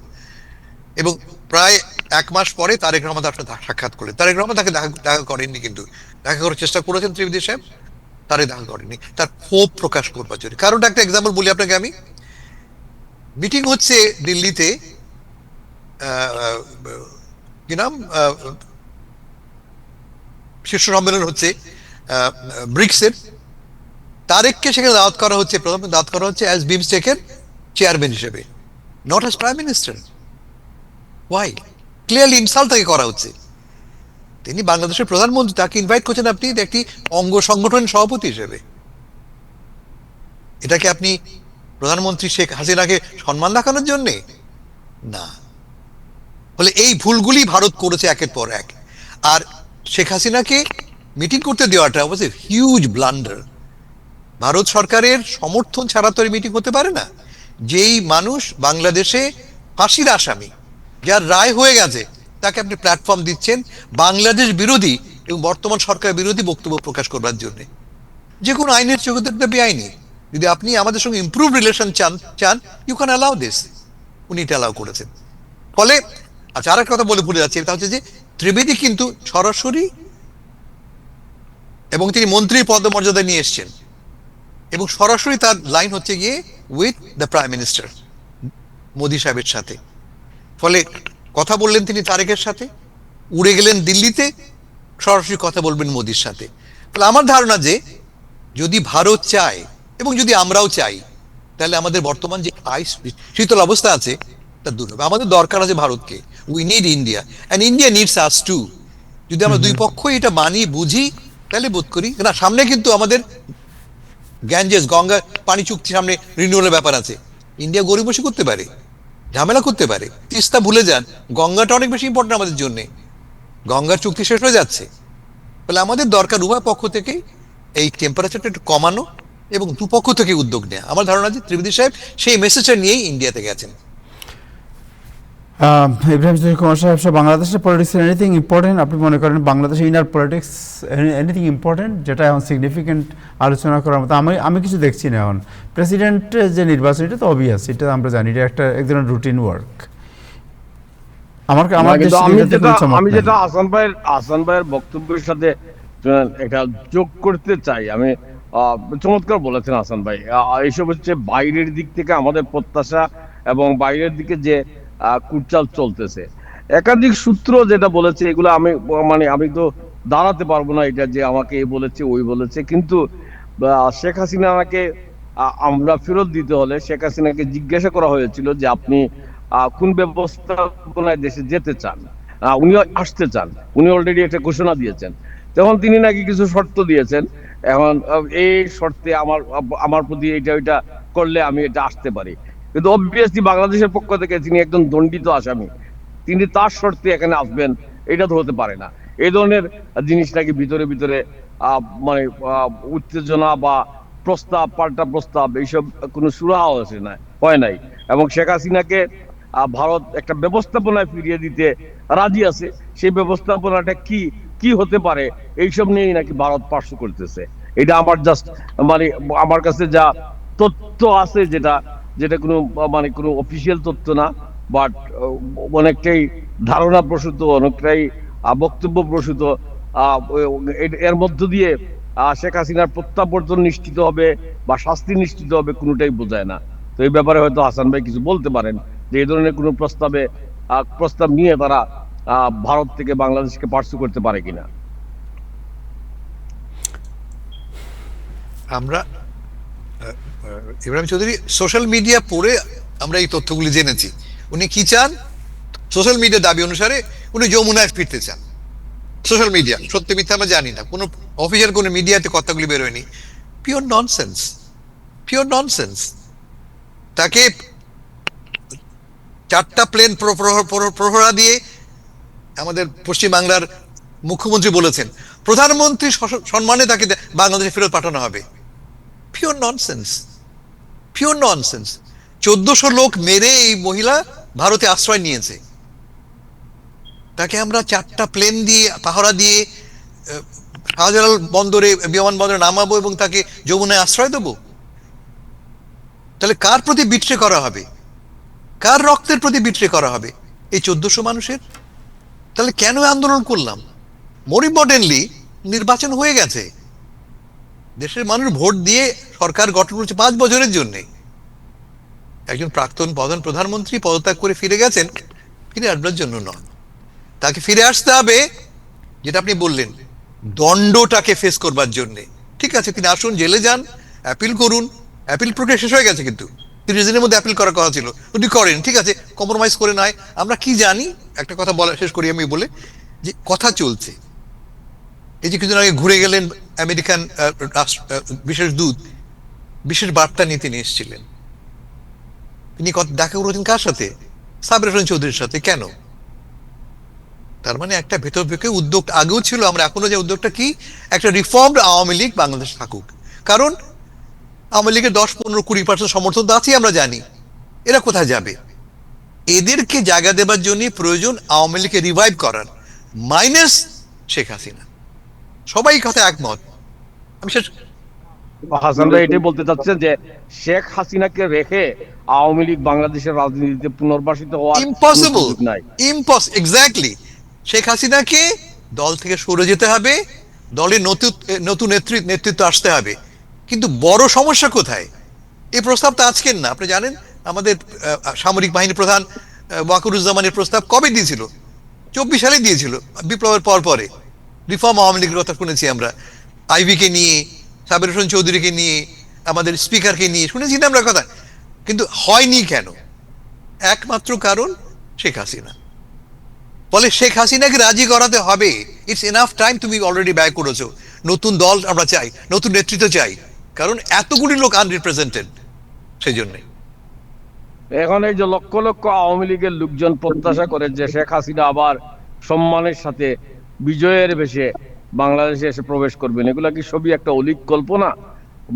Speaker 4: এবং প্রায় 1 মাস পরে তারেক রহমান তার সাথে সাক্ষাৎ করলেন। তারেক রহমান তাকে দেখা করেননি, কিন্তু দেখা করার চেষ্টা করেছেন ত্রিবেদী সাহেব, তারে দেখা করেননি। তার ক্ষোভ প্রকাশ করবার জন্য। কারণ একটা এক্সাম্পল বলি আপনাকে আমি। মিটিং হচ্ছে দিল্লিতে, কি নাম, শীর্ষ সম্মেলন হচ্ছে ব্রিক্সের। তারেককে সেখানে দাওয়াত করা হচ্ছে, প্রথমে দাওয়াত করা হচ্ছে অ্যাজ বিমস্টেকের চেয়ারম্যান হিসেবে, not as prime minister. Why? Clearly insult তাকে করা হচ্ছে। তিনি বাংলাদেশের প্রধানমন্ত্রী, তাকে ইনভাইট করছেন আপনি একটি অঙ্গ সংগঠনের সভাপতি হিসেবে। এটাকে আপনি প্রধানমন্ত্রী শেখ হাসিনাকে সম্মান দেখানোর জন্যে? না। ফলে এই ভুলগুলি ভারত করেছে একের পর এক। আর শেখ হাসিনাকে মিটিং করতে দেওয়াটা ওয়াজ এ হিউজ ব্লান্ডার। ভারত সরকারের সমর্থন ছাড়া তো মিটিং হতে পারে না। যেই মানুষ বাংলাদেশে ফাঁসির আসামি, যার রায় হয়ে গেছে, তাকে আপনি প্ল্যাটফর্ম দিচ্ছেন বাংলাদেশ বিরোধী এবং বর্তমান সরকার বিরোধী বক্তব্য প্রকাশ করবার জন্য। যে কোনো আইনের চোখে বেআইনি। যদি আপনি আমাদের সঙ্গে ইমপ্রুভ রিলেশন চান ইউ ক্যান অ্যালাউ দিস। উনি এটা অ্যালাউ করেছেন। ফলে আচ্ছা, আর একটা কথা বলে ভুলে যাচ্ছি, এটা হচ্ছে যে ত্রিবেদী কিন্তু সরাসরি এবং তিনি মন্ত্রীর পদমর্যাদা নিয়ে এসছেন এবং সরাসরি তার লাইন হচ্ছে গিয়ে with the prime minister Modi সাহেবের সাথে। ফলে কথা বললেন তিনি তারেকের সাথে, উড়ে গেলেন দিল্লিতে, সরাসরি কথা বলবেন মোদির সাথে। ফলে আমার ধারণা যে যদি ভারত চায় এবং যদি আমরাও চাই, তাহলে আমাদের বর্তমান যে আইস শীতল অবস্থা আছে তা দূর হবে। আমাদের দরকার আছে ভারতকে, we need India and India needs us to. যদি আমরা দুই পক্ষই এটা মানি বুঝি, তাহলে বোধ করি না। সামনে কিন্তু আমাদের গ্যাঞ্জেস গঙ্গা পানি চুক্তি সামনে রিনিউয়ালের ব্যাপার আছে। ইন্ডিয়া গরিবসী করতে পারে, ঝামেলা করতে পারে। তিস্তা ভুলে যান, গঙ্গাটা অনেক বেশি ইম্পর্টেন্ট আমাদের জন্য। গঙ্গার চুক্তি শেষ হয়ে যাচ্ছে। ফলে আমাদের দরকার উভয় পক্ষ থেকে এই টেম্পারেচারটা একটু কমানো এবং দুপক্ষ থেকে উদ্যোগ নেওয়া। আমার ধারণা যে ত্রিবেদী সাহেব সেই মেসেজটা নিয়েই ইন্ডিয়াতে গেছেন।
Speaker 1: ইব্রাহিম চৌধুরী কুমার সাহেব, বাংলাদেশের পলিটিক্স এনিথিং ইম্পর্টেন্ট আপনি মনে করেন? বাংলাদেশের ইনার পলিটিক্স এনিথিং ইম্পর্টেন্ট যেটা এখন সিগনিফিকেন্ট আলোচনা করার মতো? আমি কিছু দেখছি না এখন। প্রেসিডেন্টের যে নির্বাচন, এটা তো অবভিয়াস, এটা আমরা জানি, এটা একটা এক ধরনের রুটিন ওয়ার্ক।
Speaker 3: আমি যেটা হাসান ভাইয়ের বক্তব্যের সাথে এটা যোগ করতে চাই, আমি চমৎকার বলেছেন হাসান ভাই। এইসব হচ্ছে বাইরের দিক থেকে আমাদের প্রত্যাশা এবং বাইরের দিকে যে কুটচাল চলতেছে। একাধিক সূত্র যেটা বলেছে এগুলো আমি তো দাঁড়াতে পারবো না এটা যে আমাকে এই বলেছে ওই বলেছে। কিন্তু শেখ হাসিনাকে আমরা ফেরত দিতে হলে শেখ হাসিনাকে জিজ্ঞাসা করা হয়েছিল যে আপনি কোন ব্যবস্থাপনায় দেশে যেতে চান, উনি আসতে চান, উনি অলরেডি একটা ঘোষণা দিয়েছেন। তখন তিনি নাকি কিছু শর্ত দিয়েছেন, এখন এই শর্তে আমার প্রতি এটা ওইটা করলে আমি এটা আসতে পারি। কিন্তু অবভিয়াসলি বাংলাদেশের পক্ষ থেকে তিনি একজন দণ্ডিত আসামি, তিনি তার শর্তে এখানে আসবেন এটা তো হতে পারে না। এই ধরনের জিনিস নাকি ভিতরে ভিতরে উত্তেজনা বা প্রস্তাব, পাল্টা প্রস্তাব, এইসব কোনো সুরাহা হয় নাই। এবং শেখ হাসিনাকে ভারত একটা ব্যবস্থাপনায় ফিরিয়ে দিতে রাজি আছে। সেই ব্যবস্থাপনাটা কি হতে পারে এইসব নিয়েই নাকি ভারত পার্শ্ব করতেছে। এটা আমার কাছে যা তথ্য আছে, যেটা কোনো অফিসিয়াল তথ্য না, বাট অনেকটাই ধারণা প্রসূত, অনেকটাই বক্তব্য প্রসূত। এর মধ্য দিয়ে শেখ হাসিনার প্রত্যাবর্তন নিশ্চিত হবে বা শাস্তি নিশ্চিত হবে কোনোটাই বোঝায় না। তো এই ব্যাপারে হয়তো হাসান ভাই কিছু বলতে পারেন যে এই ধরনের কোনো প্রস্তাব নিয়ে তারা ভারত থেকে বাংলাদেশকে পার্সু করতে পারে কিনা।
Speaker 4: আমরা ইব্রাহিম চৌধুরী সোশ্যাল মিডিয়া পড়ে আমরা এই তথ্যগুলি জেনেছি। উনি কি চান? সোশ্যাল মিডিয়া দাবি অনুসারে উনি যমুনায় ফিরতে চান। সোশ্যাল মিডিয়া, সত্যি মিথ্যা আমরা জানি না, কোনো অফিসিয়াল কোনো মিডিয়াতে কথাগুলি বেরোয়নি। Pure nonsense, pure nonsense. তাকে 4টা প্লেন প্রহরা দিয়ে আমাদের পশ্চিমবাংলার মুখ্যমন্ত্রী বলেছেন প্রধানমন্ত্রী সম্মানে তাকে বাংলাদেশে ফেরত পাঠানো হবে। Pure nonsense, pure nonsense. 1400 লোক মেরে এই মহিলা ভারতে আশ্রয় নিয়েছে, তাকে আমরা 4টা প্লেন দিয়ে পাহারা দিয়ে শাহজালাল বন্দরে, বিমানবন্দরে নামাবো এবং তাকে যমুনায় আশ্রয় দেবো? তাহলে কার প্রতি বিট্রে করা হবে? কার রক্তের প্রতি বিট্রে করা হবে? এই 1400 মানুষের। তাহলে কেন আন্দোলন করলাম? মোর ইম্পর্টেন্টলি নির্বাচন হয়ে গেছে, দেশের মানুষ ভোট দিয়ে সরকার গঠন করেছে 5 বছরের জন্য। একজন প্রাক্তন প্রধানমন্ত্রী পদত্যাগ করে ফিরে গেছেন, ফিরে আসবার জন্য নয়। তাকে ফিরে আসতে হবে, যেটা আপনি বললেন, দণ্ডটাকে ফেস করবার জন্য। ঠিক আছে, তিনি আসুন, জেলে যান, অ্যাপিল করুন। অ্যাপিল প্রক্রিয়া শেষ হয়ে গেছে, কিন্তু 30 দিনের মধ্যে অ্যাপিল করার কথা ছিল, উনি করেন। ঠিক আছে, কম্প্রোমাইজ করে নয়। আমরা কি জানি, একটা কথা বলা শেষ করি আমি বলে, যে কথা চলছে। এই যে কিছুদিন আগে ঘুরে গেলেন আমেরিকান বিশেষ দূত, বিশেষ বার্তা নিয়ে তিনি এসেছিলেন। তিনি দেখা করেছেন কার সাথে? সাবির হোসেন চৌধুরীর সাথে। কেন? তার মানে একটা ভেতর ভেতরে উদ্যোগ আগেও ছিল, আমরা এখনো যে উদ্যোগটা কি, একটা রিফর্মড আওয়ামী লীগ বাংলাদেশ থাকুক। কারণ আওয়ামী লীগের 10-15-20% সমর্থন তো আছেই, আমরা জানি। এরা কোথায় যাবে? এদেরকে জায়গা দেবার জন্য প্রয়োজন আওয়ামী লীগকে রিভাইভ করার, মাইনাস শেখ হাসিনা। সবাই কথা একমত। আমি
Speaker 3: হাসান ভাই এটাই বলতে চাচ্ছেন যে শেখ হাসিনাকে রেখে আওয়ামী লীগ বাংলাদেশের রাজনীতিতে পুনর্বাসিত হওয়ার কোনো
Speaker 4: ইম্পসিবল,
Speaker 3: সুযোগ নাই।
Speaker 4: এক্স্যাক্টলি। শেখ হাসিনাকে দল থেকে সরে যেতে হবে, দলের নতুন নতুন নেতৃত্ব আসতে হবে। কিন্তু বড় সমস্যা কোথায়? এই প্রস্তাবটা আজকের না, আপনি জানেন আমাদের সামরিক বাহিনী প্রধান ওয়াকারুজ্জামানের প্রস্তাব কবে দিয়েছিল? 24 সালে দিয়েছিল, বিপ্লবের পর পরে। রিফর্ম আওয়ামী লীগের কথা শুনেছি আমরা, আইবিকে নিয়ে, সাবির হোসেন চৌধুরীকে নিয়ে, আমাদের স্পিকারকে নিয়ে শুনেছি না আমরা কথা। কিন্তু হয়নি কেন? একমাত্র কারণ শেখ হাসিনা। ফলে শেখ হাসিনাকে রাজি করাতে হবে। ইটস এনাফ টাইম, তুমি অলরেডি ব্যয় করেছো। নতুন দল আমরা চাই, নতুন নেতৃত্ব চাই, কারণ এতগুলি লোক আনরিপ্রেজেন্টেড। সেই জন্যে
Speaker 3: এখন এই যে লক্ষ লক্ষ আওয়ামী লীগের লোকজন প্রত্যাশা করে যে শেখ হাসিনা আবার সম্মানের সাথে বিজয়ের বেশে বাংলাদেশে এসে প্রবেশ করবেন, এগুলা কি সবই একটা অলীক কল্পনা?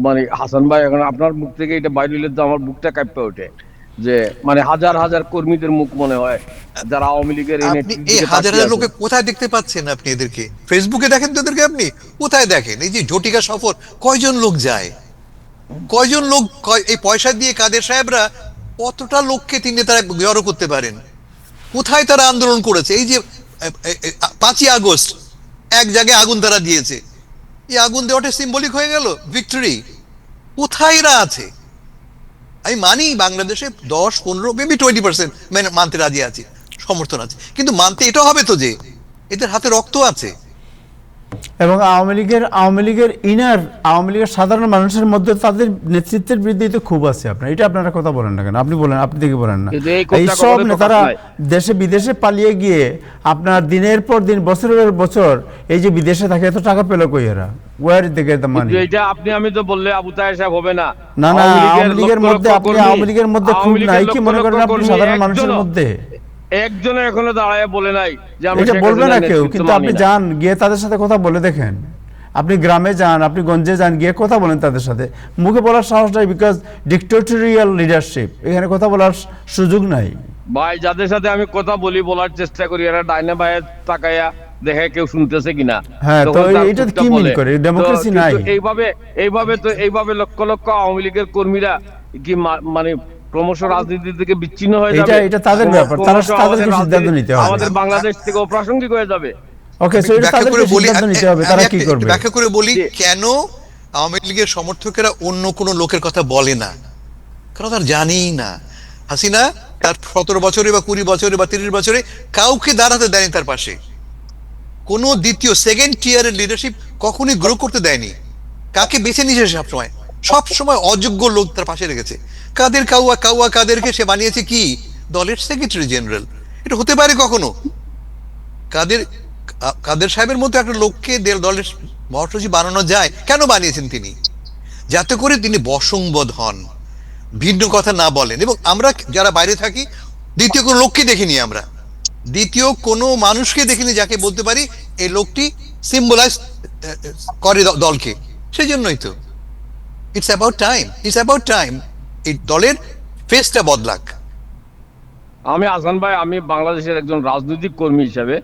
Speaker 3: মানে হাসান ভাই, এখন আপনার মুখ থেকে এটা বাইরে হলে তো আমার বুকটা কাঁপতে ওঠে, যে মানে হাজার হাজার কর্মীদের মুখ মনে হয় যারা আওয়ামী লীগের এই
Speaker 4: আপনি
Speaker 3: নেতৃত্বে
Speaker 4: এই হাজার হাজার লোকে
Speaker 3: আছে।
Speaker 4: কোথায় দেখতে পাচ্ছেন? আপনি এদেরকে ফেসবুকে দেখেন তো, এদেরকে আপনি কোথায় দেখেন? এই যে ঝটিকা সফর, কয়জন লোক যায়? কয়জন লোক এই পয়সা দিয়ে কাদের সাহেবরা কতটা লোককে তিনি তারা জড়ো করতে পারেন? কোথায় তারা আন্দোলন করেছে? এই যে 5ই আগস্ট এক জায়গায় আগুন তারা দিয়েছে, এই আগুন দেওয়াটা সিম্বলিক হয়ে গেল ভিক্টরি। কোথায় এরা আছে? আমি মানি বাংলাদেশে 10-15 মেবি 20% মানতে রাজি আছে, সমর্থন আছে, কিন্তু মানতে এটা হবে তো যে এদের হাতে রক্ত আছে।
Speaker 1: এবং আওয়ামী লীগের আওয়ামী লীগের সাধারণ মানুষের মধ্যে তাদের নেতৃত্বের বিরুদ্ধে তো খুব আছে। এটা আপনারা কথা বলেন না কেন? আপনি বলেন, আপনি দেখে বলেন না।
Speaker 3: কিন্তু এই কথা
Speaker 1: এইসব
Speaker 3: কখনোই
Speaker 1: নেতারা
Speaker 3: প্রকাশ নাই।
Speaker 1: দেশে বিদেশে পালিয়ে গিয়ে আপনার দিনের পর দিন, বছরের বছর এই যে বিদেশে থাকে, এত টাকা পেল কই এরা? ওয়ার দিকে দ্য মানি?
Speaker 3: কিন্তু এটা আমি তো বললে আবু তাহের সাহেব হবে না।
Speaker 1: না না, আওয়ামী লীগের
Speaker 3: লক্ষ
Speaker 1: মধ্যে
Speaker 3: লক্ষ
Speaker 1: আপনি
Speaker 3: কর্মী,
Speaker 1: আওয়ামী লীগের মধ্যে খুব
Speaker 3: আওয়ামী লীগের
Speaker 1: নাই কি
Speaker 3: লক্ষ
Speaker 1: মনে
Speaker 3: লক্ষ
Speaker 1: করেন আপনি
Speaker 3: কর্মী
Speaker 1: সাধারণ মানুষের মধ্যে?
Speaker 3: একজনও এখনো দাঁড়ায় বলে নাই যে আমি
Speaker 1: এটা
Speaker 3: শেখ
Speaker 1: বলবে না
Speaker 3: হাসিনার
Speaker 1: কেউ,
Speaker 3: নেতৃত্ব
Speaker 1: কিন্তু
Speaker 3: মানি
Speaker 1: আপনি
Speaker 3: না।
Speaker 1: যান গিয়ে তাদের সাথে কথা বলে দেখেন। আপনি গ্রামে যান, আপনি গঞ্জে যান, গিয়ে কথা বলেন তাদের সাথে। মুখে বলার সাহস নাই, বিকজ ডিক্টেটরিয়াল লিডারশিপ, এখানে কথা বলার সুযোগ নাই।
Speaker 3: ভাই, যাদের সাথে আমি কথা বলার চেষ্টা করি, এরা ডাইনে ভাইয়ে তাকাইয়া দেখে কেউ শুনতেছে কিনা।
Speaker 1: হ্যাঁ, তো
Speaker 3: তখন তার
Speaker 1: এটা
Speaker 3: মুখটা
Speaker 1: কি মিন
Speaker 3: বলে।
Speaker 1: করে?
Speaker 3: তো
Speaker 1: ডেমোক্রেসি
Speaker 3: কিন্তু
Speaker 1: নাই।
Speaker 3: এইভাবে লক্ষ লক্ষ আওয়ামী লীগের কর্মীরা কি মানে ক্রমশ রাজনীতি থেকে বিচ্ছিন্ন হয়ে যাবে?
Speaker 1: এটা তাদের ব্যাপার,
Speaker 3: ক্রমশ
Speaker 1: তাদেরকে
Speaker 3: আমাদের
Speaker 1: সিদ্ধান্ত নিতে হবে।
Speaker 3: আমাদের বাংলাদেশ থেকে অপ্রাসঙ্গিক হয়ে যাবে।
Speaker 1: ওকে, সো এটা
Speaker 4: ব্যাখ্যা করে
Speaker 1: তাদেরকে
Speaker 4: বলি,
Speaker 1: সিদ্ধান্ত নিতে হবে তারা কি করবে।
Speaker 4: ব্যাখ্যা করে বলি
Speaker 3: জি।
Speaker 4: কেন আওয়ামী লীগের সমর্থকেরা অন্য কোনো লোকের কথা বলে না। কারণ তার জানেই না হাসিনা তার 17 বছরে বা 20 বছরে বা 30 বছরে কাউকে দাঁড়াতে দেয়নি তার পাশে। কোনো দ্বিতীয় সেকেন্ড টিয়ারের লিডারশিপ কখনোই গ্রো করতে দেয়নি। কাকে বেছে নিয়েছে সব সময় অযোগ্য লোক তার পাশে রেখেছে। কাদেরকে সে বানিয়েছে কি দলের সেক্রেটারি জেনারেল। এটা হতে পারে কখনো? কাদের সাহেবের মতো একটা লোককে দলের মহাসচিব বানানো যায়? কেন বানিয়েছেন তিনি? যাতে করে তিনি বশংবদ হন, ভিন্ন কথা না বলেন। এবং আমরা যারা বাইরে থাকি, দ্বিতীয় কোনো লোককে দেখিনি, আমরা দ্বিতীয় কোনো মানুষকে দেখিনি যাকে বলতে পারি এই লোকটি সিম্বলাইজ করে দলকে। সেই জন্যই তো ইটস অ্যাবাউট টাইম এই দলের ফেসটা বদলাক।
Speaker 3: আসান ভাই, আমি বাংলাদেশের একজন রাজনৈতিক কর্মী হিসেবে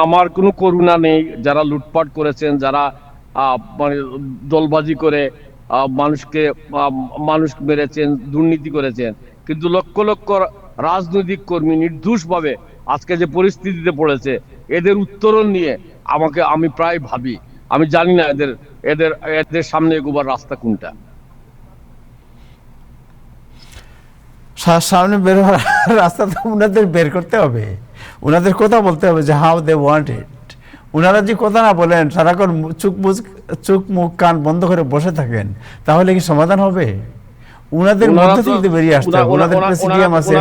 Speaker 3: আমার কোনো করুণা নেই যারা লুটপাট করেছেন, যারা মানে দলবাজি করে মানুষ মেরেছেন, দুর্নীতি করেছেন। কিন্তু লক্ষ লক্ষ রাজনৈতিক কর্মী নির্দোষভাবে আজকে যে পরিস্থিতিতে পড়েছে, এদের উত্তরণ নিয়ে আমি প্রায় ভাবি, আমি জানি না এদের এদের এদের সামনে এগোবার রাস্তা কোনটা।
Speaker 1: সামনে বের হওয়ার রাস্তা তো ওনাদের বের করতে হবে, ওনাদের কথা বলতে হবে যে হাউ দে ওয়ান্ট ইট। ওনারা যে কথা না বলেন, সারাক্ষণ চোখ মুখ কান বন্ধ করে বসে থাকেন, তাহলে কি সমাধান হবে? ওনাদের মধ্যে থেকে বেরিয়ে আসতে হবে। ওনাদের প্রেসিডিয়াম আছে,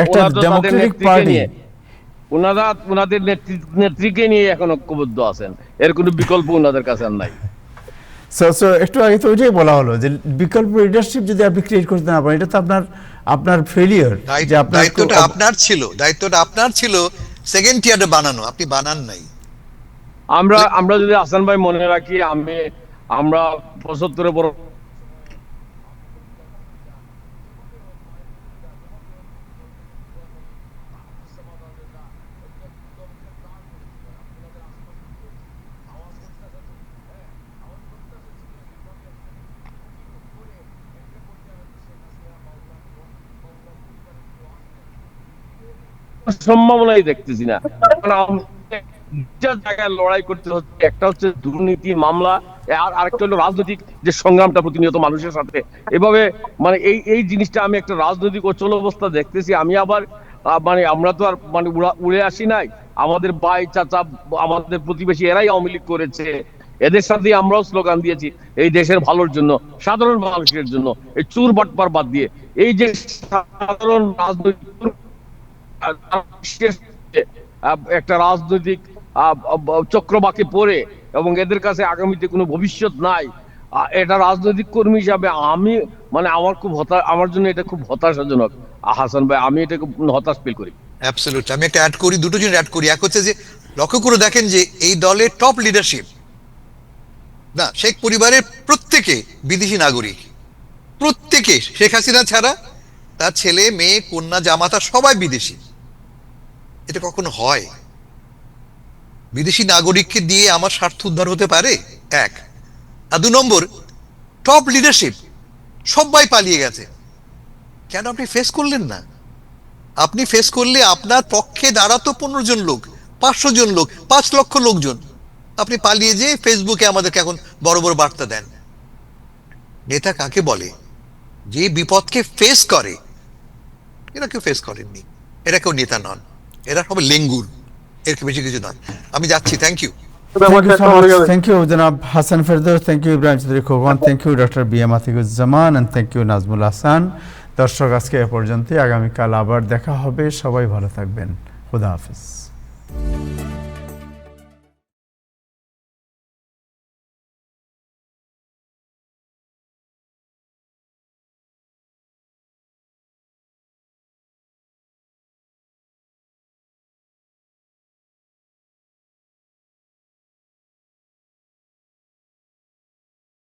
Speaker 1: একটা ডেমোক্রেটিক পার্টি।
Speaker 3: ওনাদের নেত্রীকে নিয়ে এখন ঐক্যবদ্ধ আছেন, এর কোনো বিকল্প ওনাদের কাছে আর নাই।
Speaker 1: সো একটু আগে তো ওইটাই বলা হলো যে বিকল্প লিডারশিপ যদি আপনি ক্রিয়েট করতে না পারেন, এটা তো আপনার ফেলিয়ার। যে
Speaker 4: দায়িত্বটা আপনার ছিল সেকেন্ড টিয়ারটা বানানো, আপনি বানান নাই।
Speaker 3: আমরা যদি হাসান ভাই মনে রাখি, আমরা 75 বড় সম্ভাবনাই দেখতেছি না। কারণ দুইটা জায়গায় লড়াই করতে হচ্ছে, একটা হচ্ছে দুর্নীতি মামলা, আর আরেকটা হলো রাজনৈতিক যে সংগ্রামটা প্রতিনিয়ত মানুষের সাথে। এভাবে মানে এই জিনিসটা আমি একটা রাজনৈতিক অচল অবস্থা দেখতেছি। আমি আবার মানে আমরা তো আর মানে উড়ে আসি নাই, আমাদের ভাই চাচা আমাদের প্রতিবেশী এরাই আওয়ামী লীগ করেছে, এদের সাথে আমরাও স্লোগান দিয়েছি এই দেশের ভালোর জন্য, সাধারণ মানুষের জন্য, এই চুর বাটপার বাদ দিয়ে। এই যে সাধারণ রাজনৈতিক একটা রাজনৈতিক চক্রবাকে পড়ে এবং এদের কাছে আগামীতে কোনো ভবিষ্যৎ নাই, এটা রাজনৈতিক কর্মী হিসাবে আমি মানে আমার জন্য এটা খুব হতাশাজনক হাসান ভাই, আমি এটা খুব হতাশ ফিল করি।
Speaker 4: অ্যাবসলিউট। আমি একটা অ্যাড করি, দুটো জিনিস অ্যাড করি। এক হচ্ছে যে লক্ষ্য করে দেখেন যে এই দলের টপ লিডারশিপ না, শেখ পরিবারের প্রত্যেকে বিদেশি নাগরিক, প্রত্যেকে, শেখ হাসিনা ছাড়া তার ছেলে মেয়ে কন্যা জামাতা সবাই বিদেশি। এটা কখনো হয়? বিদেশি নাগরিককে দিয়ে আমার স্বার্থ উদ্ধার হতে পারে? এক। আর 2 নম্বর, টপ লিডারশিপ সবাই পালিয়ে গেছে, কেন আপনি ফেস করলেন না? আপনি ফেস করলে আপনার পক্ষে দাঁড়াতো 15 জন লোক, 500 জন লোক, 5 লক্ষ লোকজন। আপনি পালিয়ে যেয়ে ফেসবুকে আমাদেরকে এখন বড় বড় বার্তা দেন। নেতা কাকে বলে? যে বিপদকে ফেস করে। এরা কেউ ফেস করেননি, এরা কেউ নেতা নন, এরা সবাই লেঙ্গুর, এর বেশি কিছু নয়। আমি যাচ্ছি, thank you.
Speaker 1: Thank you, Janab Hassan Firdaus. Thank you, Ibrahim Chaudhry Khokon. Thank you, Dr. B.M. Atiquzzaman. And thank you, Nazmul Hasan. দর্শক, আজকে এ পর্যন্তই। আগামীকাল আবার দেখা হবে। সবাই ভালো থাকবেন। খুদা হাফেজ।